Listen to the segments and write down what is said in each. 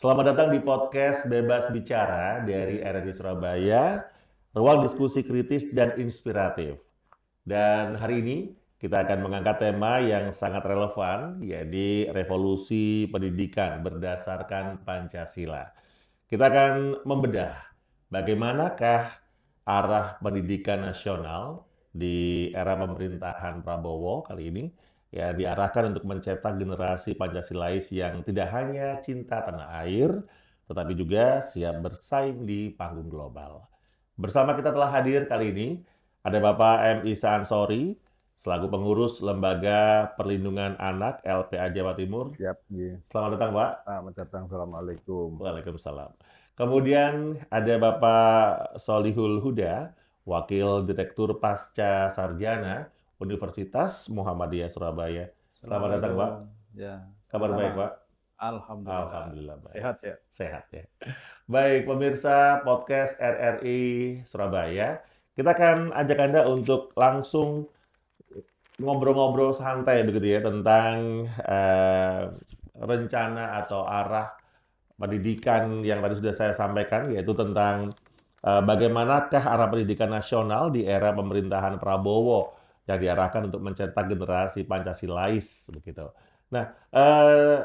Selamat datang di podcast Bebas Bicara dari RRI Surabaya, ruang diskusi kritis dan inspiratif. Dan hari ini kita akan mengangkat tema yang sangat relevan, yaitu revolusi pendidikan berdasarkan Pancasila. Kita akan membedah bagaimanakah arah pendidikan nasional di era pemerintahan Prabowo kali ini ya diarahkan untuk mencetak generasi Pancasilais yang tidak hanya cinta tanah air, tetapi juga siap bersaing di panggung global. Bersama kita telah hadir kali ini ada Bapak M. Isa Ansori, selaku pengurus Lembaga Perlindungan Anak LPA Jawa Timur. Siap, nggih. Selamat datang, Pak. Selamat datang. Assalamualaikum. Waalaikumsalam. Kemudian ada Bapak Solihul Huda, Wakil Direktur Pasca Sarjana Universitas Muhammadiyah Surabaya. Selamat datang, Pak. Ya, Kabar baik, Pak? Alhamdulillah. Alhamdulillah baik. Sehat ya. Sehat ya. Baik, pemirsa podcast RRI Surabaya, kita akan ajak Anda untuk langsung ngobrol-ngobrol santai begitu ya tentang rencana atau arah pendidikan yang tadi sudah saya sampaikan, yaitu tentang bagaimanakah arah pendidikan nasional di era pemerintahan Prabowo yang diarahkan untuk mencetak generasi Pancasilais begitu. Nah,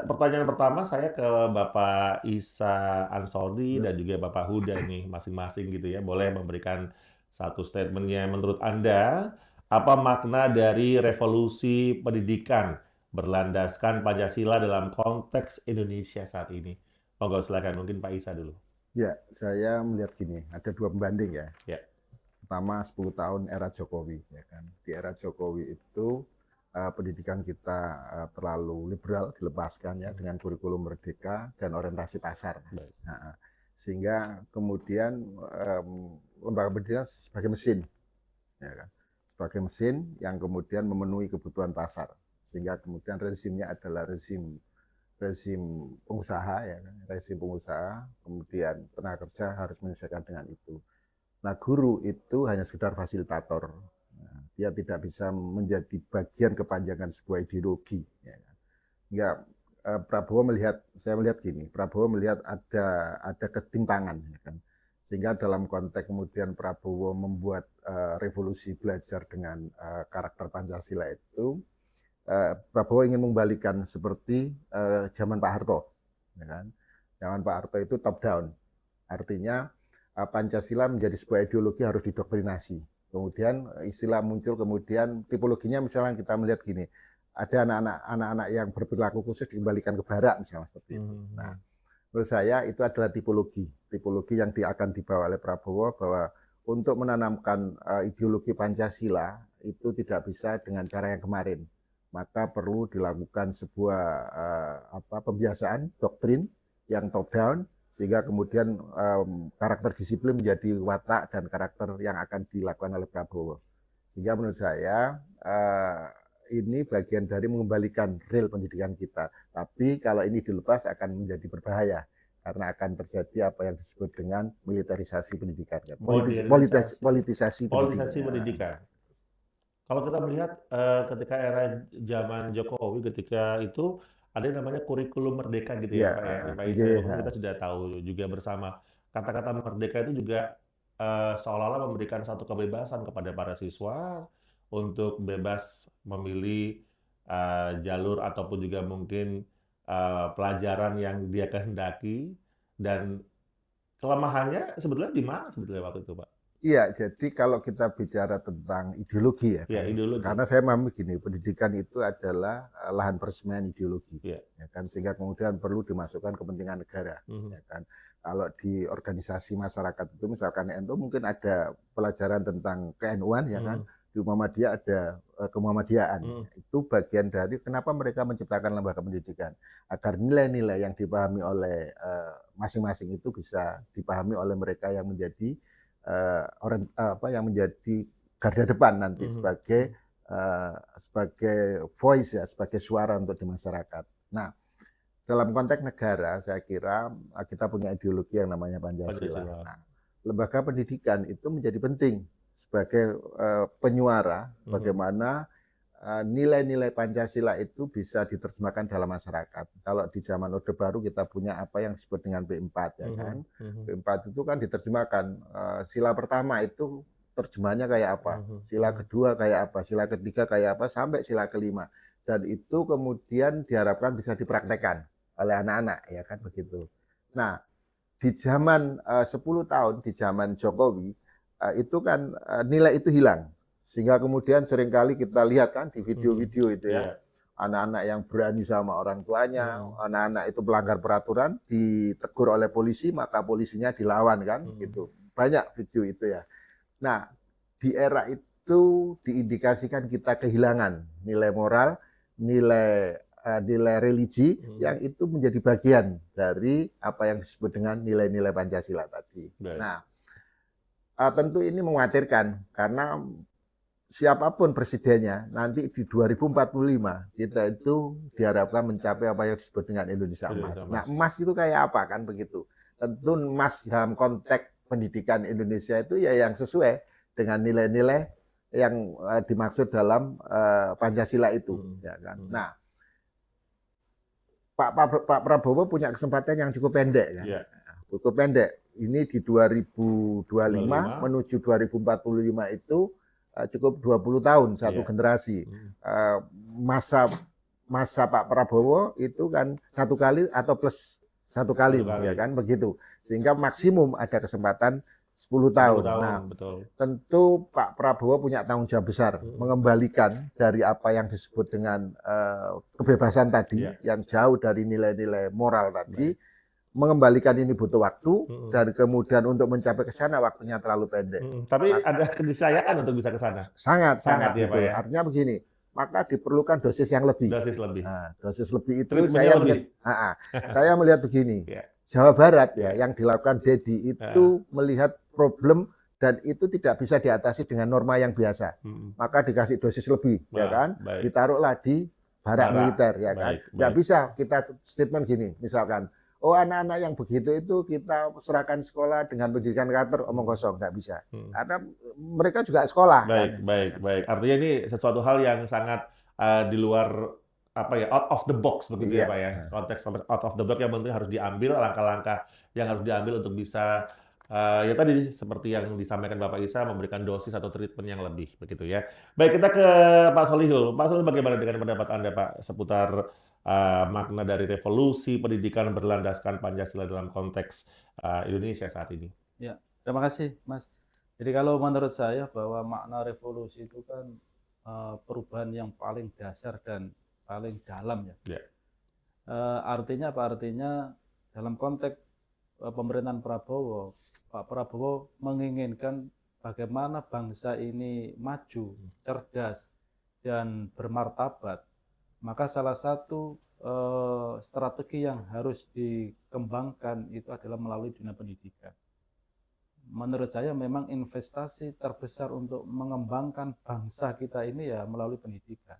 pertanyaan pertama saya ke Bapak Isa Ansori dan juga Bapak Huda nih masing-masing gitu ya, boleh memberikan satu statementnya menurut Anda apa makna dari revolusi pendidikan berlandaskan Pancasila dalam konteks Indonesia saat ini? Monggo silakan, mungkin Pak Isa dulu. Ya, saya melihat gini, ada dua pembanding ya. Ya. Pertama 10 tahun era Jokowi, ya kan. Di era Jokowi itu pendidikan kita terlalu liberal, dilepaskan ya dengan kurikulum merdeka dan orientasi pasar. Baik. Nah, sehingga kemudian lembaga pendidikan sebagai mesin, ya kan, sebagai mesin yang kemudian memenuhi kebutuhan pasar, sehingga kemudian rezimnya adalah rezim pengusaha ya, rezim pengusaha, kemudian tenaga kerja harus menyesuaikan dengan itu. Nah, guru itu hanya sekedar fasilitator, nah, dia tidak bisa menjadi bagian kepanjangan sebuah ideologi. Ya. Hingga saya melihat gini, Prabowo melihat ada ketimpangan, ya kan? Sehingga dalam konteks kemudian Prabowo membuat revolusi belajar dengan karakter Pancasila itu. Prabowo ingin mengembalikan seperti zaman Pak Harto, ya kan? Zaman Pak Harto itu top down, artinya Pancasila menjadi sebuah ideologi harus didoktrinasi. Kemudian istilah muncul, kemudian tipologinya misalnya kita melihat gini, ada anak-anak yang berperilaku khusus dikembalikan ke barak misalnya seperti itu. Nah, menurut saya itu adalah tipologi yang akan dibawa oleh Prabowo bahwa untuk menanamkan ideologi Pancasila itu tidak bisa dengan cara yang kemarin. Maka perlu dilakukan sebuah pembiasaan doktrin yang top down, sehingga kemudian karakter disiplin menjadi watak dan karakter yang akan dilakukan oleh Prabowo. Sehingga menurut saya ini bagian dari mengembalikan real pendidikan kita. Tapi kalau ini dilepas akan menjadi berbahaya, karena akan terjadi apa yang disebut dengan militerisasi pendidikan. Politisasi pendidikan. Kalau kita melihat ketika era zaman Jokowi, ketika itu ada yang namanya kurikulum merdeka gitu ya, Pak ya. Pak Isa, kita sudah tahu juga bersama. Kata-kata merdeka itu juga seolah-olah memberikan satu kebebasan kepada para siswa untuk bebas memilih jalur ataupun juga mungkin pelajaran yang dia kehendaki, dan kelemahannya sebetulnya di mana sebetulnya waktu itu, Pak? Iya, jadi kalau kita bicara tentang ideologi ya, Ya, kan? ideologi. Karena saya memahami gini, pendidikan itu adalah lahan persemian ideologi, ya kan, sehingga kemudian perlu dimasukkan kepentingan negara, ya kan. Kalau di organisasi masyarakat itu misalkan NU mungkin ada pelajaran tentang ke-NU-an, ya kan, di Muhammadiyah ada kemuhammadiyaan. Itu bagian dari kenapa mereka menciptakan lembaga pendidikan, agar nilai-nilai yang dipahami oleh masing-masing itu bisa dipahami oleh mereka yang menjadi yang menjadi garda depan nanti sebagai voice ya, sebagai suara untuk di masyarakat. Nah, dalam konteks negara saya kira kita punya ideologi yang namanya Pancasila. Nah, lembaga pendidikan itu menjadi penting sebagai penyuara bagaimana nilai-nilai Pancasila itu bisa diterjemahkan dalam masyarakat. Kalau di zaman Orde Baru kita punya apa yang disebut dengan P4 ya kan. P4 itu kan diterjemahkan sila pertama itu terjemahnya kayak apa, sila kedua kayak apa, sila ketiga kayak apa sampai sila kelima. Dan itu kemudian diharapkan bisa dipraktekkan oleh anak-anak ya kan begitu. Nah, di zaman 10 tahun di zaman Jokowi itu kan nilai itu hilang. Sehingga kemudian seringkali kita lihat kan di video-video itu ya, anak-anak yang berani sama orang tuanya, anak-anak itu melanggar peraturan, ditegur oleh polisi, maka polisinya dilawan kan, gitu. Banyak video itu ya. Nah, di era itu diindikasikan kita kehilangan nilai moral, nilai religi yang itu menjadi bagian dari apa yang disebut dengan nilai-nilai Pancasila tadi. Nah, tentu ini mengkhawatirkan karena siapapun presidennya nanti di 2045 kita itu diharapkan mencapai apa yang disebut dengan Indonesia Emas. Nah, emas itu kayak apa kan begitu. Tentu emas dalam konteks pendidikan Indonesia itu ya yang sesuai dengan nilai-nilai yang dimaksud dalam Pancasila itu ya kan. Nah, Pak Prabowo punya kesempatan yang cukup pendek kan. Cukup pendek. Ini di 2025 menuju 2045 itu cukup 20 tahun satu generasi. Masa Pak Prabowo itu kan 1 kali atau plus 1 kali ya kan begitu. Sehingga maksimum ada kesempatan 10 tahun. Nah, tentu Pak Prabowo punya tanggung jawab besar mengembalikan dari apa yang disebut dengan kebebasan tadi yang jauh dari nilai-nilai moral tadi. Mengembalikan ini butuh waktu dan kemudian untuk mencapai ke sana waktunya terlalu pendek. Tapi ada keniscayaan untuk bisa ke sana. Sangat ya, gitu. Pak ya. Artinya begini, maka diperlukan dosis yang lebih. Nah, dosis lebih itu saya melihat begini. Jawa Barat ya yang dilakukan Dedi itu melihat problem dan itu tidak bisa diatasi dengan norma yang biasa. Maka dikasih dosis lebih ya kan. Ditaruhlah di barak militer ya kan. Nggak bisa kita statement gini misalkan. Oh, anak-anak yang begitu itu kita serahkan sekolah dengan pendidikan karakter, omong kosong, nggak bisa. Karena mereka juga sekolah. Baik. Artinya ini sesuatu hal yang sangat di luar apa ya, out of the box begitu ya Pak ya. Konteks out of the box yang penting harus diambil langkah-langkah yang harus diambil untuk bisa ya tadi seperti yang disampaikan Bapak Isa memberikan dosis atau treatment yang lebih begitu ya. Baik, kita ke Pak Solihul. Pak Solihul, bagaimana dengan pendapat Anda Pak seputar makna dari revolusi pendidikan berlandaskan Pancasila dalam konteks Indonesia saat ini? Ya, terima kasih Mas. Jadi kalau menurut saya bahwa makna revolusi itu kan perubahan yang paling dasar dan paling dalam ya. Artinya apa? Artinya dalam konteks pemerintahan Prabowo, Pak Prabowo menginginkan bagaimana bangsa ini maju, cerdas, dan bermartabat. Maka salah satu strategi yang harus dikembangkan itu adalah melalui dunia pendidikan. Menurut saya memang investasi terbesar untuk mengembangkan bangsa kita ini ya melalui pendidikan.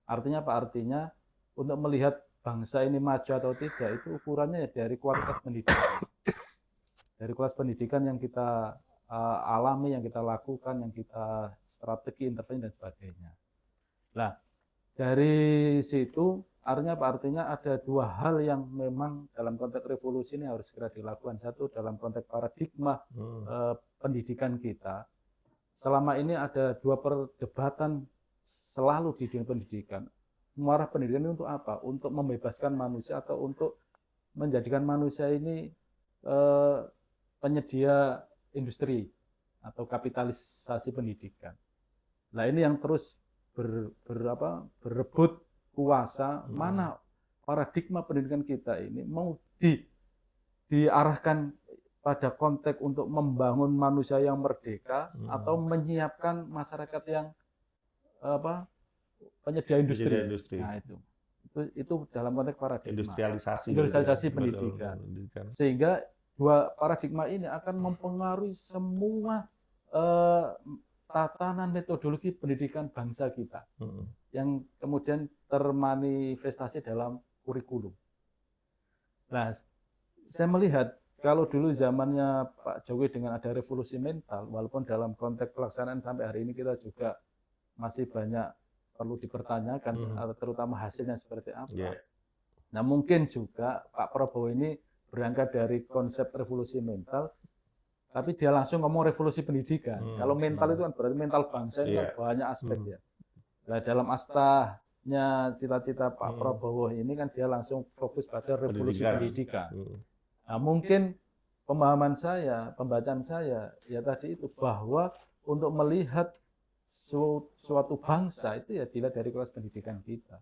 Artinya apa? Artinya untuk melihat bangsa ini maju atau tidak itu ukurannya ya dari kualitas pendidikan. Dari kualitas pendidikan yang kita alami, yang kita lakukan, yang kita strategi, intervensi dan sebagainya. Nah, dari situ artinya apa? Artinya ada dua hal yang memang dalam konteks revolusi ini harus segera dilakukan. Satu, dalam konteks paradigma pendidikan kita. Selama ini ada dua perdebatan selalu di dunia pendidikan. Muara pendidikan ini untuk apa? Untuk membebaskan manusia atau untuk menjadikan manusia ini penyedia industri atau kapitalisasi pendidikan. Nah, ini yang terus berebut kuasa. Mana paradigma pendidikan kita ini mau diarahkan pada konteks untuk membangun manusia yang merdeka atau menyiapkan masyarakat yang penyedia industri. Nah, itu dalam konteks paradigma industrialisasi pendidikan. Sehingga dua paradigma ini akan mempengaruhi semua tatanan metodologi pendidikan bangsa kita yang kemudian termanifestasi dalam kurikulum. Nah, saya melihat kalau dulu zamannya Pak Jokowi dengan ada revolusi mental, walaupun dalam konteks pelaksanaan sampai hari ini kita juga masih banyak perlu dipertanyakan, terutama hasilnya seperti apa. Yeah. Nah mungkin juga Pak Prabowo ini berangkat dari konsep revolusi mental, tapi dia langsung ngomong revolusi pendidikan. Kalau mental itu kan berarti mental bangsa itu kan banyak aspek ya. Nah dalam astanya cita-cita Pak Prabowo ini kan dia langsung fokus pada revolusi pendidikan. Nah mungkin pemahaman saya, pembacaan saya, ya tadi itu bahwa untuk melihat suatu bangsa itu ya dilihat dari kelas pendidikan kita.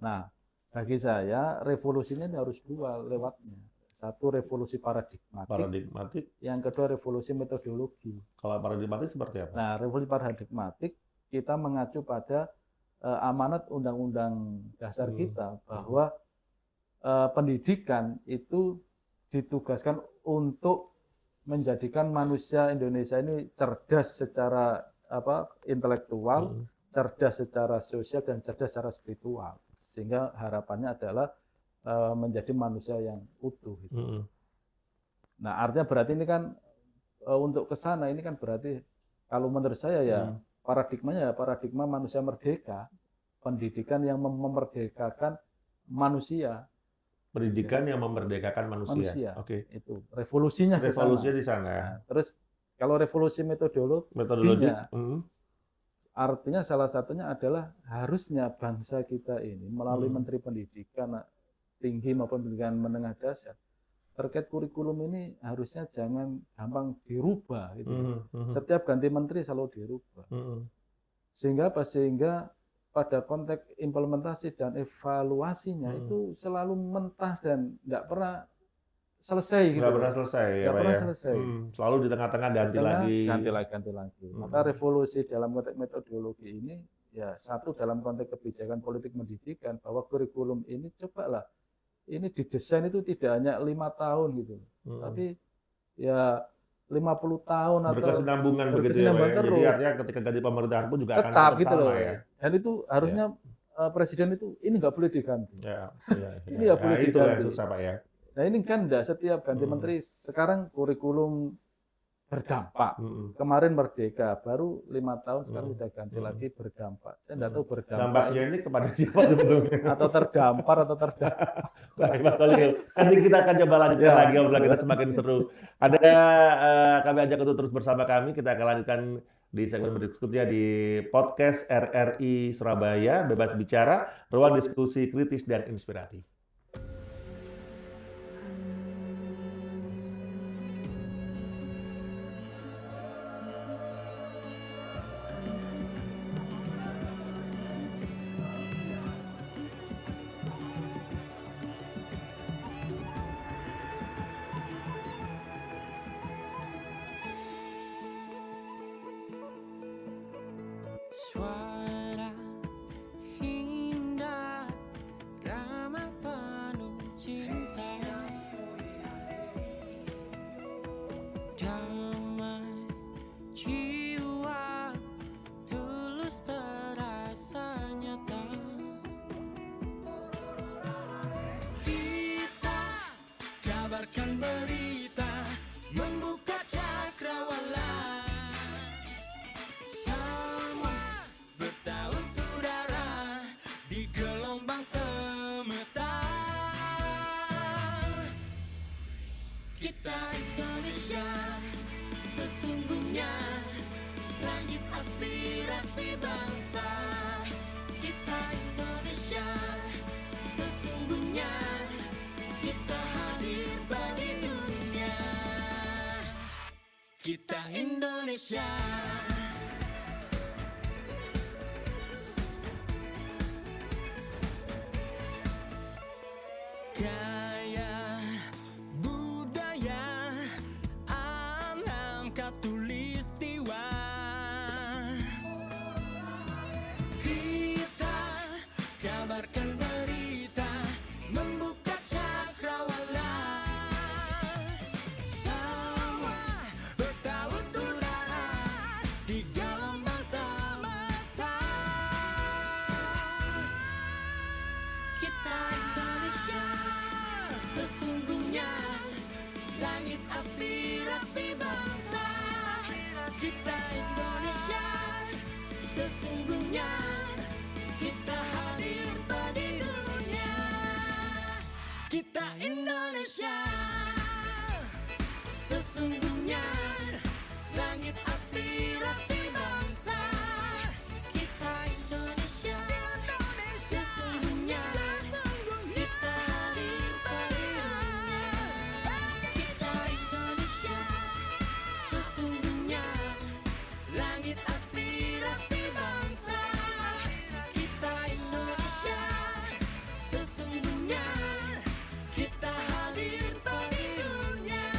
Nah, bagi saya revolusinya ini harus dua lewatnya. Satu revolusi paradigmatik, yang kedua revolusi metodologi. Kalau paradigmatik seperti apa? Nah, revolusi paradigmatik kita mengacu pada amanat Undang-Undang Dasar kita bahwa pendidikan itu ditugaskan untuk menjadikan manusia Indonesia ini cerdas secara intelektual, cerdas secara sosial dan cerdas secara spiritual. Sehingga harapannya adalah menjadi manusia yang utuh. Gitu. Nah, artinya berarti ini kan untuk ke sana ini kan berarti kalau menurut saya ya paradigmanya ya paradigma manusia merdeka, pendidikan yang memerdekakan manusia. Pendidikan yang memerdekakan manusia. Oke. Itu revolusinya ke sana. Revolusinya di sana. Nah, terus kalau revolusi metodologi artinya salah satunya adalah harusnya bangsa kita ini melalui Menteri Pendidikan tinggi maupun pendidikan menengah dasar terkait kurikulum ini harusnya jangan gampang dirubah gitu. Setiap ganti menteri selalu dirubah. Sehingga pada konteks implementasi dan evaluasinya itu selalu mentah dan nggak pernah selesai gitu. Nggak pernah selesai ya, nggak Pak pernah ya? selesai. Selalu di tengah-tengah ganti lagi. Maka revolusi dalam konteks metodologi ini ya satu dalam konteks kebijakan politik pendidikan bahwa kurikulum ini cobalah ini didesain itu tidak hanya 5 tahun gitu, tapi ya 50 tahun atau berkesinambungan begitu ya, Pak ya? Jadi artinya ketika ganti pemerintahan pun juga akan tetap gitu sama loh. ya. Dan itu harusnya presiden itu ini nggak boleh diganti. Ini nggak boleh itu diganti. yang susah Pak ya. Nah ini kan enggak setiap ganti menteri sekarang kurikulum berdampak. Kemarin merdeka baru 5 tahun sekarang sudah ganti lagi berdampak. Saya enggak tahu berdampak. Dampaknya ini kepada siapa dulu? Atau terdampar atau terdampak. Baik Mas Holil, nanti kita akan coba lanjutkan lagi obrolan kita semakin seru. Ada kami ajak untuk terus bersama kami. Kita akan lanjutkan di segmen berikutnya di podcast RRI Surabaya Bebas Bicara, ruang diskusi kritis dan inspiratif. Suara indah, ramah penuh cinta, damai jiwa, tulus terasa nyata. Kita kabarkan berita, membuka cakrawala. Kita Indonesia, sesungguhnya langit aspirasi bangsa. Kita Indonesia, sesungguhnya kita hadir bagi dunia. Kita Indonesia. Gaya budaya alam katulistiwa, kita kabarkan berita, membuka cakrawala. Semua bertaut udara di gelombang semesta. Kita Indonesia, sesungguhnya langit aspirasi bangsa. Kita Indonesia, sesungguhnya kita hadir di dunia. Kita Indonesia, sesungguhnya langit aspirasi bangsa. Kita Indonesia, sesungguhnya kita hadir di dunia. Kita Indonesia, sesungguhnya langit aspirasi bangsa. Kita Indonesia, sesungguhnya kita hadir di dunia.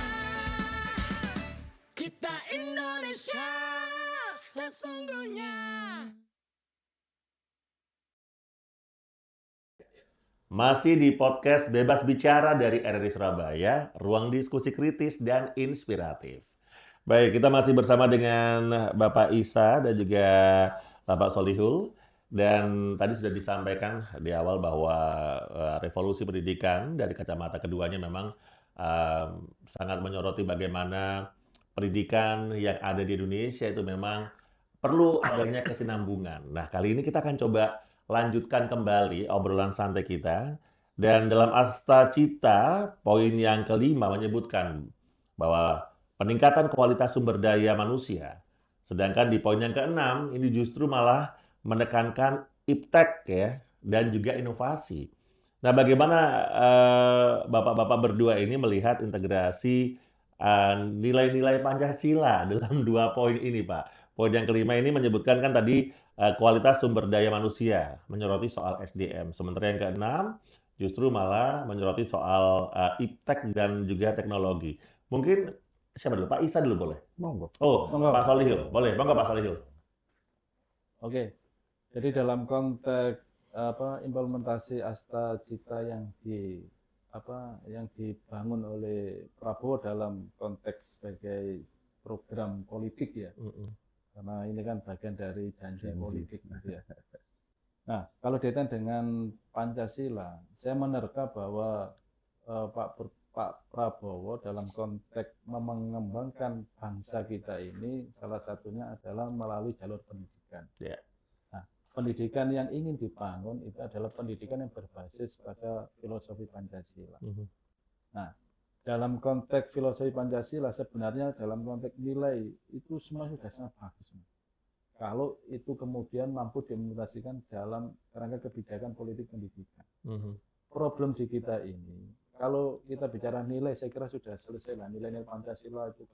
Kita Indonesia, sesungguhnya. Masih di podcast Bebas Bicara dari RRI Surabaya, ruang diskusi kritis dan inspiratif. Baik, kita masih bersama dengan Bapak Isa dan juga Bapak Solihul. Dan tadi sudah disampaikan di awal bahwa revolusi pendidikan dari kacamata keduanya memang sangat menyoroti bagaimana pendidikan yang ada di Indonesia itu memang perlu adanya kesinambungan. Nah, kali ini kita akan coba lanjutkan kembali obrolan santai kita. Dan dalam Asta Cita, poin yang kelima menyebutkan bahwa peningkatan kualitas sumber daya manusia. Sedangkan di poin yang keenam, ini justru malah menekankan iptek ya, dan juga inovasi. Nah, bagaimana Bapak-Bapak berdua ini melihat integrasi nilai-nilai Pancasila dalam dua poin ini, Pak? Poin yang kelima ini menyebutkan kan tadi kualitas sumber daya manusia, menyoroti soal SDM. Sementara yang keenam justru malah menyoroti soal iptek dan juga teknologi. Mungkin siapa dulu? Pak Isa dulu boleh? Monggo. Oh, Monggo. Pak Solihul. Boleh, monggo Pak Solihul. Oke, jadi dalam konteks implementasi Asta Cita yang dibangun oleh Prabowo dalam konteks sebagai program politik ya, karena ini kan bagian dari janji politik gitu ya. Nah, kalau dikaitan dengan Pancasila, saya menerka bahwa Pak Prabowo dalam konteks mengembangkan bangsa kita ini salah satunya adalah melalui jalur pendidikan. Ya. Nah, pendidikan yang ingin dibangun itu adalah pendidikan yang berbasis pada filosofi Pancasila. Nah, dalam konteks filosofi Pancasila sebenarnya dalam konteks nilai itu semua sudah sangat bagus. Kalau itu kemudian mampu diimplementasikan dalam kerangka kebijakan politik pendidikan. Problem di kita ini, kalau kita bicara nilai, saya kira sudah selesai lah. Nilai-nilai Pancasila itu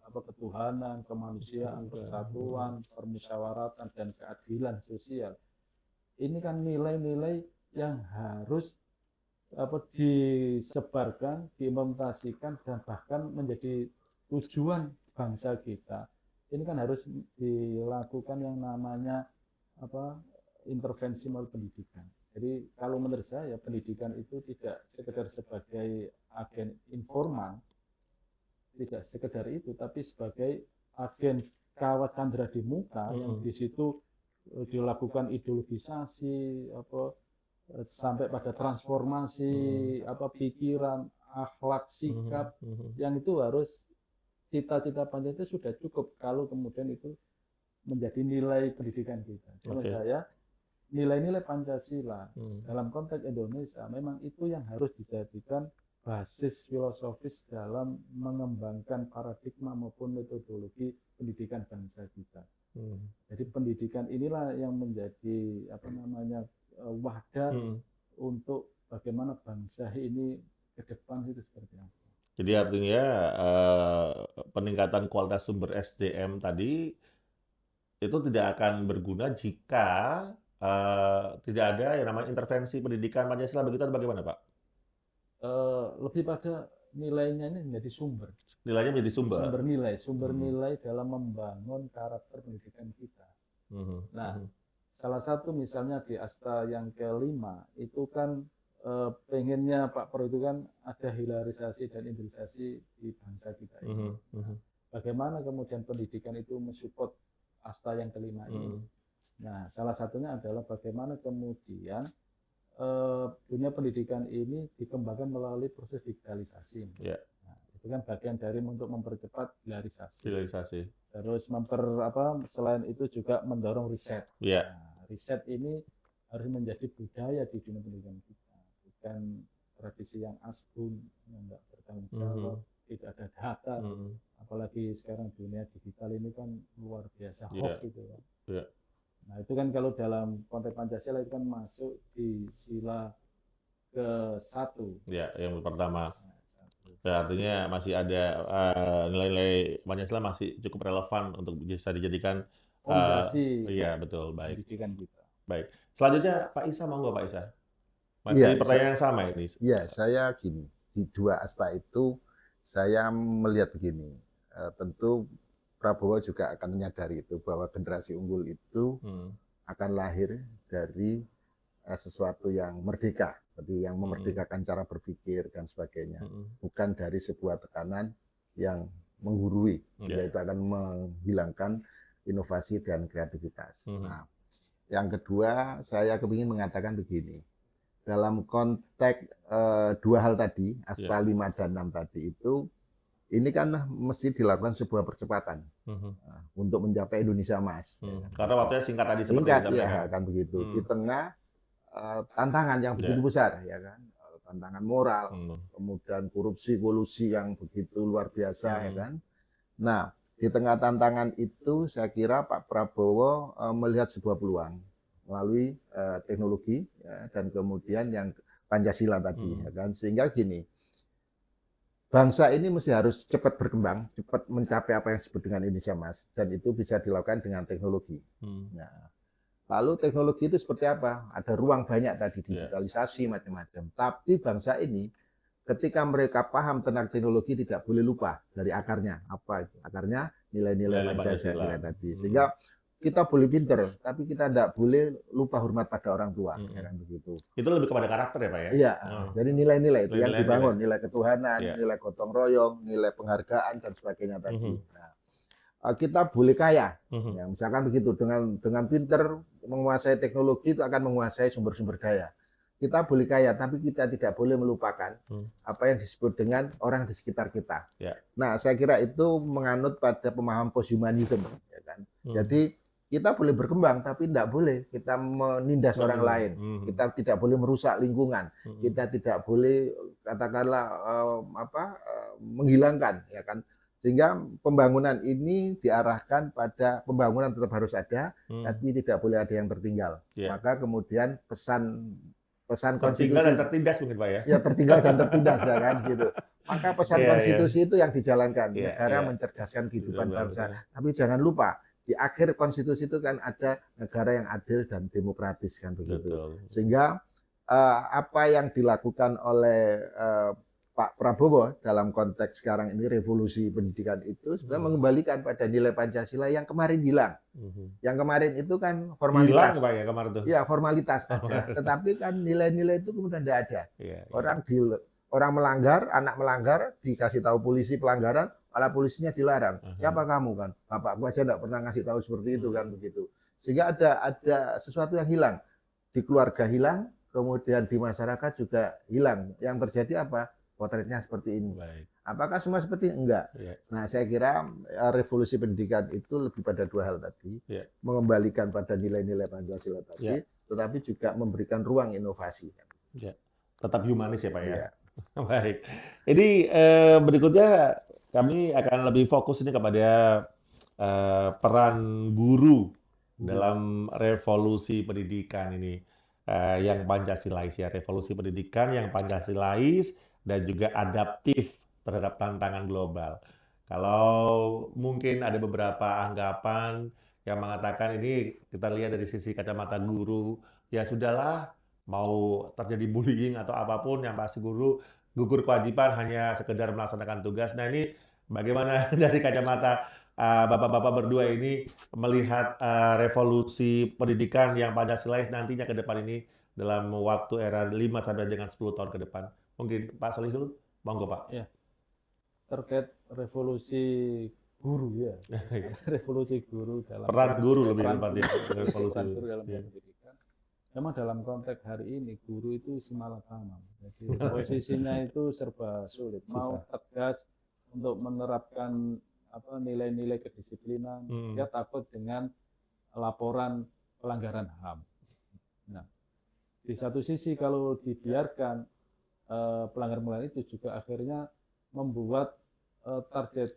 ketuhanan, kemanusiaan, persatuan, permusyawaratan, dan keadilan sosial. Ini kan nilai-nilai yang harus disebarkan, diimplementasikan, dan bahkan menjadi tujuan bangsa kita. Ini kan harus dilakukan yang namanya intervensi melalui pendidikan. Jadi kalau menurut saya pendidikan itu tidak sekedar sebagai agen informan, tidak sekedar itu, tapi sebagai agen kawat candra di muka yang di situ dilakukan ideologisasi sampai pada transformasi pikiran, akhlak, sikap yang itu harus cita-cita Pancasila sudah cukup kalau kemudian itu menjadi nilai pendidikan kita. Menurut saya nilai-nilai Pancasila dalam konteks Indonesia memang itu yang harus dijadikan basis filosofis dalam mengembangkan paradigma maupun metodologi pendidikan bangsa kita. Jadi pendidikan inilah yang menjadi wadah untuk bagaimana bangsa ini ke depan itu seperti apa. Jadi artinya peningkatan kualitas sumber SDM tadi itu tidak akan berguna jika tidak ada yang namanya intervensi pendidikan Pancasila, begitu atau bagaimana, Pak? Lebih pada nilainya ini menjadi sumber. Nilainya menjadi sumber. Sumber nilai dalam membangun karakter pendidikan kita. Nah, salah satu misalnya di Asta yang kelima itu kan pengennya Pak Pro itu kan ada hilarisasi dan industrialisasi di bangsa kita ini. Bagaimana kemudian pendidikan itu mensupport Asta yang kelima ini? Nah, salah satunya adalah bagaimana kemudian dunia pendidikan ini dikembangkan melalui proses digitalisasi. Yeah. Nah, itu kan bagian dari untuk mempercepat hilarisasi. Terus selain itu juga mendorong riset. Yeah. Nah, riset ini harus menjadi budaya di dunia pendidikan kita, bukan tradisi yang asbun, yang nggak bertanggung jawab, tidak ada data, apalagi sekarang dunia digital ini kan luar biasa hoax gitu kan. Yeah. Nah itu kan kalau dalam konteks Pancasila itu kan masuk di sila ke-1. Ya, yang pertama. Nah, satu. Ya, artinya masih ada nilai-nilai Pancasila masih cukup relevan untuk bisa dijadikan Fondasi iya, betul. Baik. pendidikan kita. Baik. Selanjutnya Pak Isa, monggo Pak Isa. Iya, Masih pertanyaan yang sama ini. Ya, saya gini, di dua asta itu saya melihat begini, tentu Prabowo juga akan menyadari itu bahwa generasi unggul itu akan lahir dari sesuatu yang merdeka, jadi yang memerdekakan cara berpikir dan sebagainya, bukan dari sebuah tekanan yang menggurui, yaitu akan menghilangkan inovasi dan kreativitas. Nah, yang kedua saya kepingin mengatakan begini, dalam konteks dua hal tadi, asta 5 dan 6 tadi itu, ini kan mesti dilakukan sebuah percepatan untuk mencapai Indonesia Emas. Karena waktunya singkat tadi seperti Singkat, disampaikan. ya kan begitu. Di tengah tantangan yang begitu besar, ya kan, tantangan moral, kemudian korupsi, kolusi yang begitu luar biasa, ya kan. Nah, di tengah tantangan itu, saya kira Pak Prabowo melihat sebuah peluang melalui teknologi, ya, dan kemudian yang Pancasila tadi, ya kan. Sehingga gini, bangsa ini mesti harus cepat berkembang, cepat mencapai apa yang disebut dengan Indonesia Emas, dan itu bisa dilakukan dengan teknologi. Nah, lalu teknologi itu seperti apa? Ada ruang banyak tadi, digitalisasi, macam-macam. Tapi bangsa ini, ketika mereka paham tentang teknologi, tidak boleh lupa dari akarnya. Apa itu? Akarnya nilai-nilai Pancasila tadi. Sehingga kita boleh pinter, tapi kita tidak boleh lupa hormat pada orang tua, ya kan begitu. Itu lebih kepada karakter ya Pak ya? Iya, jadi nilai-nilai itu yang Nilai-nilai. dibangun, nilai ketuhanan, nilai gotong royong, nilai penghargaan dan sebagainya tadi. Nah, kita boleh kaya, ya, misalkan begitu, dengan pinter menguasai teknologi itu akan menguasai sumber-sumber daya. Kita boleh kaya, tapi kita tidak boleh melupakan apa yang disebut dengan orang di sekitar kita. Nah, saya kira itu menganut pada pemahaman posthumanism, ya kan. Jadi kita boleh berkembang, tapi tidak boleh kita menindas orang lain. Kita tidak boleh merusak lingkungan. Kita tidak boleh katakanlah menghilangkan, ya kan. Sehingga pembangunan ini diarahkan pada pembangunan tetap harus ada, tapi tidak boleh ada yang tertinggal. Maka kemudian pesan konstitusi Tertinggal dan tertindas mungkin Pak ya? Ya, tertinggal dan tertindas, ya kan gitu. Maka pesan konstitusi itu yang dijalankan, negara mencerdaskan kehidupan bangsa. Tapi jangan lupa, di akhir konstitusi itu kan ada negara yang adil dan demokratis kan begitu. Sehingga apa yang dilakukan oleh Pak Prabowo dalam konteks sekarang ini revolusi pendidikan itu sebenarnya mengembalikan pada nilai Pancasila yang kemarin hilang. Yang kemarin itu kan formalitas. Hilang Pak ya kemarin tuh? Ya, formalitas ada. Tetapi kan nilai-nilai itu kemudian tidak ada. Orang melanggar, anak melanggar, dikasih tahu polisi pelanggaran, malah polisinya dilarang. Siapa kamu kan? Bapakku aja tidak pernah ngasih tahu seperti itu kan begitu. Sehingga ada sesuatu yang hilang. Di keluarga hilang, kemudian di masyarakat juga hilang. Yang terjadi apa? Potretnya seperti ini. Apakah semua seperti ini? Enggak. Nah, saya kira revolusi pendidikan itu lebih pada dua hal tadi. Mengembalikan pada nilai-nilai Pancasila tadi, tetapi juga memberikan ruang inovasi. Tetap humanis ya Pak ya? Baik. Ini berikutnya kami akan lebih fokus ini kepada peran guru dalam revolusi pendidikan ini yang Pancasilais ya, revolusi pendidikan yang Pancasilais dan juga adaptif terhadap tantangan global. Kalau mungkin ada beberapa anggapan yang mengatakan ini kita lihat dari sisi kacamata guru, ya sudahlah mau terjadi bullying atau apapun yang pasti guru gugur kewajiban hanya sekedar melaksanakan tugas. Nah ini bagaimana dari kacamata Bapak-bapak berdua ini melihat revolusi pendidikan yang Pancasilais nantinya ke depan ini dalam waktu era 5 sampai dengan 10 tahun ke depan. Mungkin Pak Solihul, monggo Pak. Ya. Terkait revolusi guru ya. Revolusi guru dalam Peran guru lebih tepatnya. peran guru dalam pendidikan. Memang dalam konteks hari ini guru itu semalakama. Jadi posisinya itu serba sulit. Mau tegas untuk menerapkan nilai-nilai kedisiplinan, dia takut dengan laporan pelanggaran HAM. Nah, di satu sisi kalau dibiarkan pelanggar-pelanggar itu juga akhirnya membuat target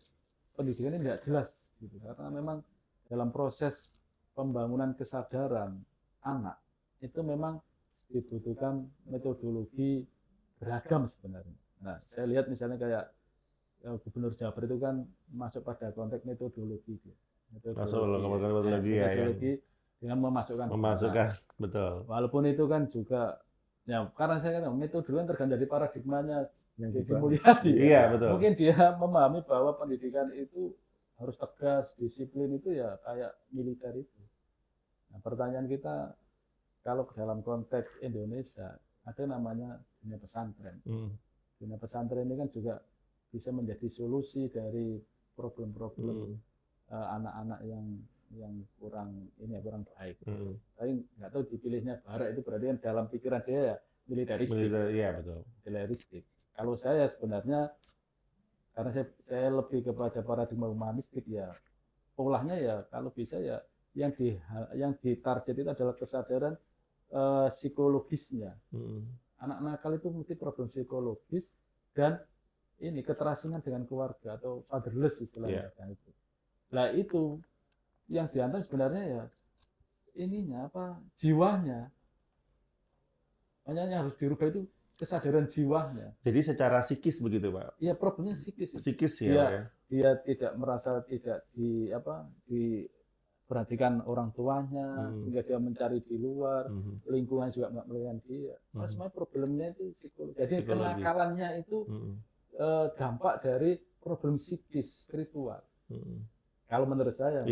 pendidikan ini tidak jelas gitu. Karena memang dalam proses pembangunan kesadaran anak itu memang dibutuhkan metodologi beragam sebenarnya. Nah, saya lihat misalnya kayak Gubernur Jabar itu kan masuk pada konteks metodologi. Masuk metodologi ya, metodologi dengan memasukkan memasukkan, betul. walaupun itu kan juga ya karena saya kan metode kan tergantung dari paradigmanya yang Deddy dibangun. Mulyadi. Iya, betul. Mungkin dia memahami bahwa pendidikan itu harus tegas, disiplin itu ya kayak militer itu. Nah, pertanyaan kita kalau dalam konteks Indonesia ada namanya dunia pesantren. Dunia pesantren ini kan juga bisa menjadi solusi dari problem-problem anak-anak yang kurang kurang baik. Tapi nggak tahu dipilihnya barat itu berarti kan dalam pikiran dia ya militeristik. Iya, betul. Militeristik. Kalau saya sebenarnya karena saya lebih kepada paradigma humanistik ya, polahnya ya kalau bisa ya yang ditarget itu adalah kesadaran psikologisnya. Anak nakal itu mesti problem psikologis dan ini keterasingan dengan keluarga atau fatherless istilahnya. Itu. Nah itu yang diantar sebenarnya ya ininya jiwanya. Makanya yang harus dirubah itu kesadaran jiwanya. Jadi secara psikis begitu, Pak? Iya, problemnya psikis. Psikis ya. Dia tidak merasa tidak diperhatikan orang tuanya, sehingga dia mencari di luar, lingkungan juga nggak melihat dia. Nah, semua problemnya itu psikologis. Jadi kenakalannya itu dampak dari problem psikis, spiritual. Kalau menurut saya,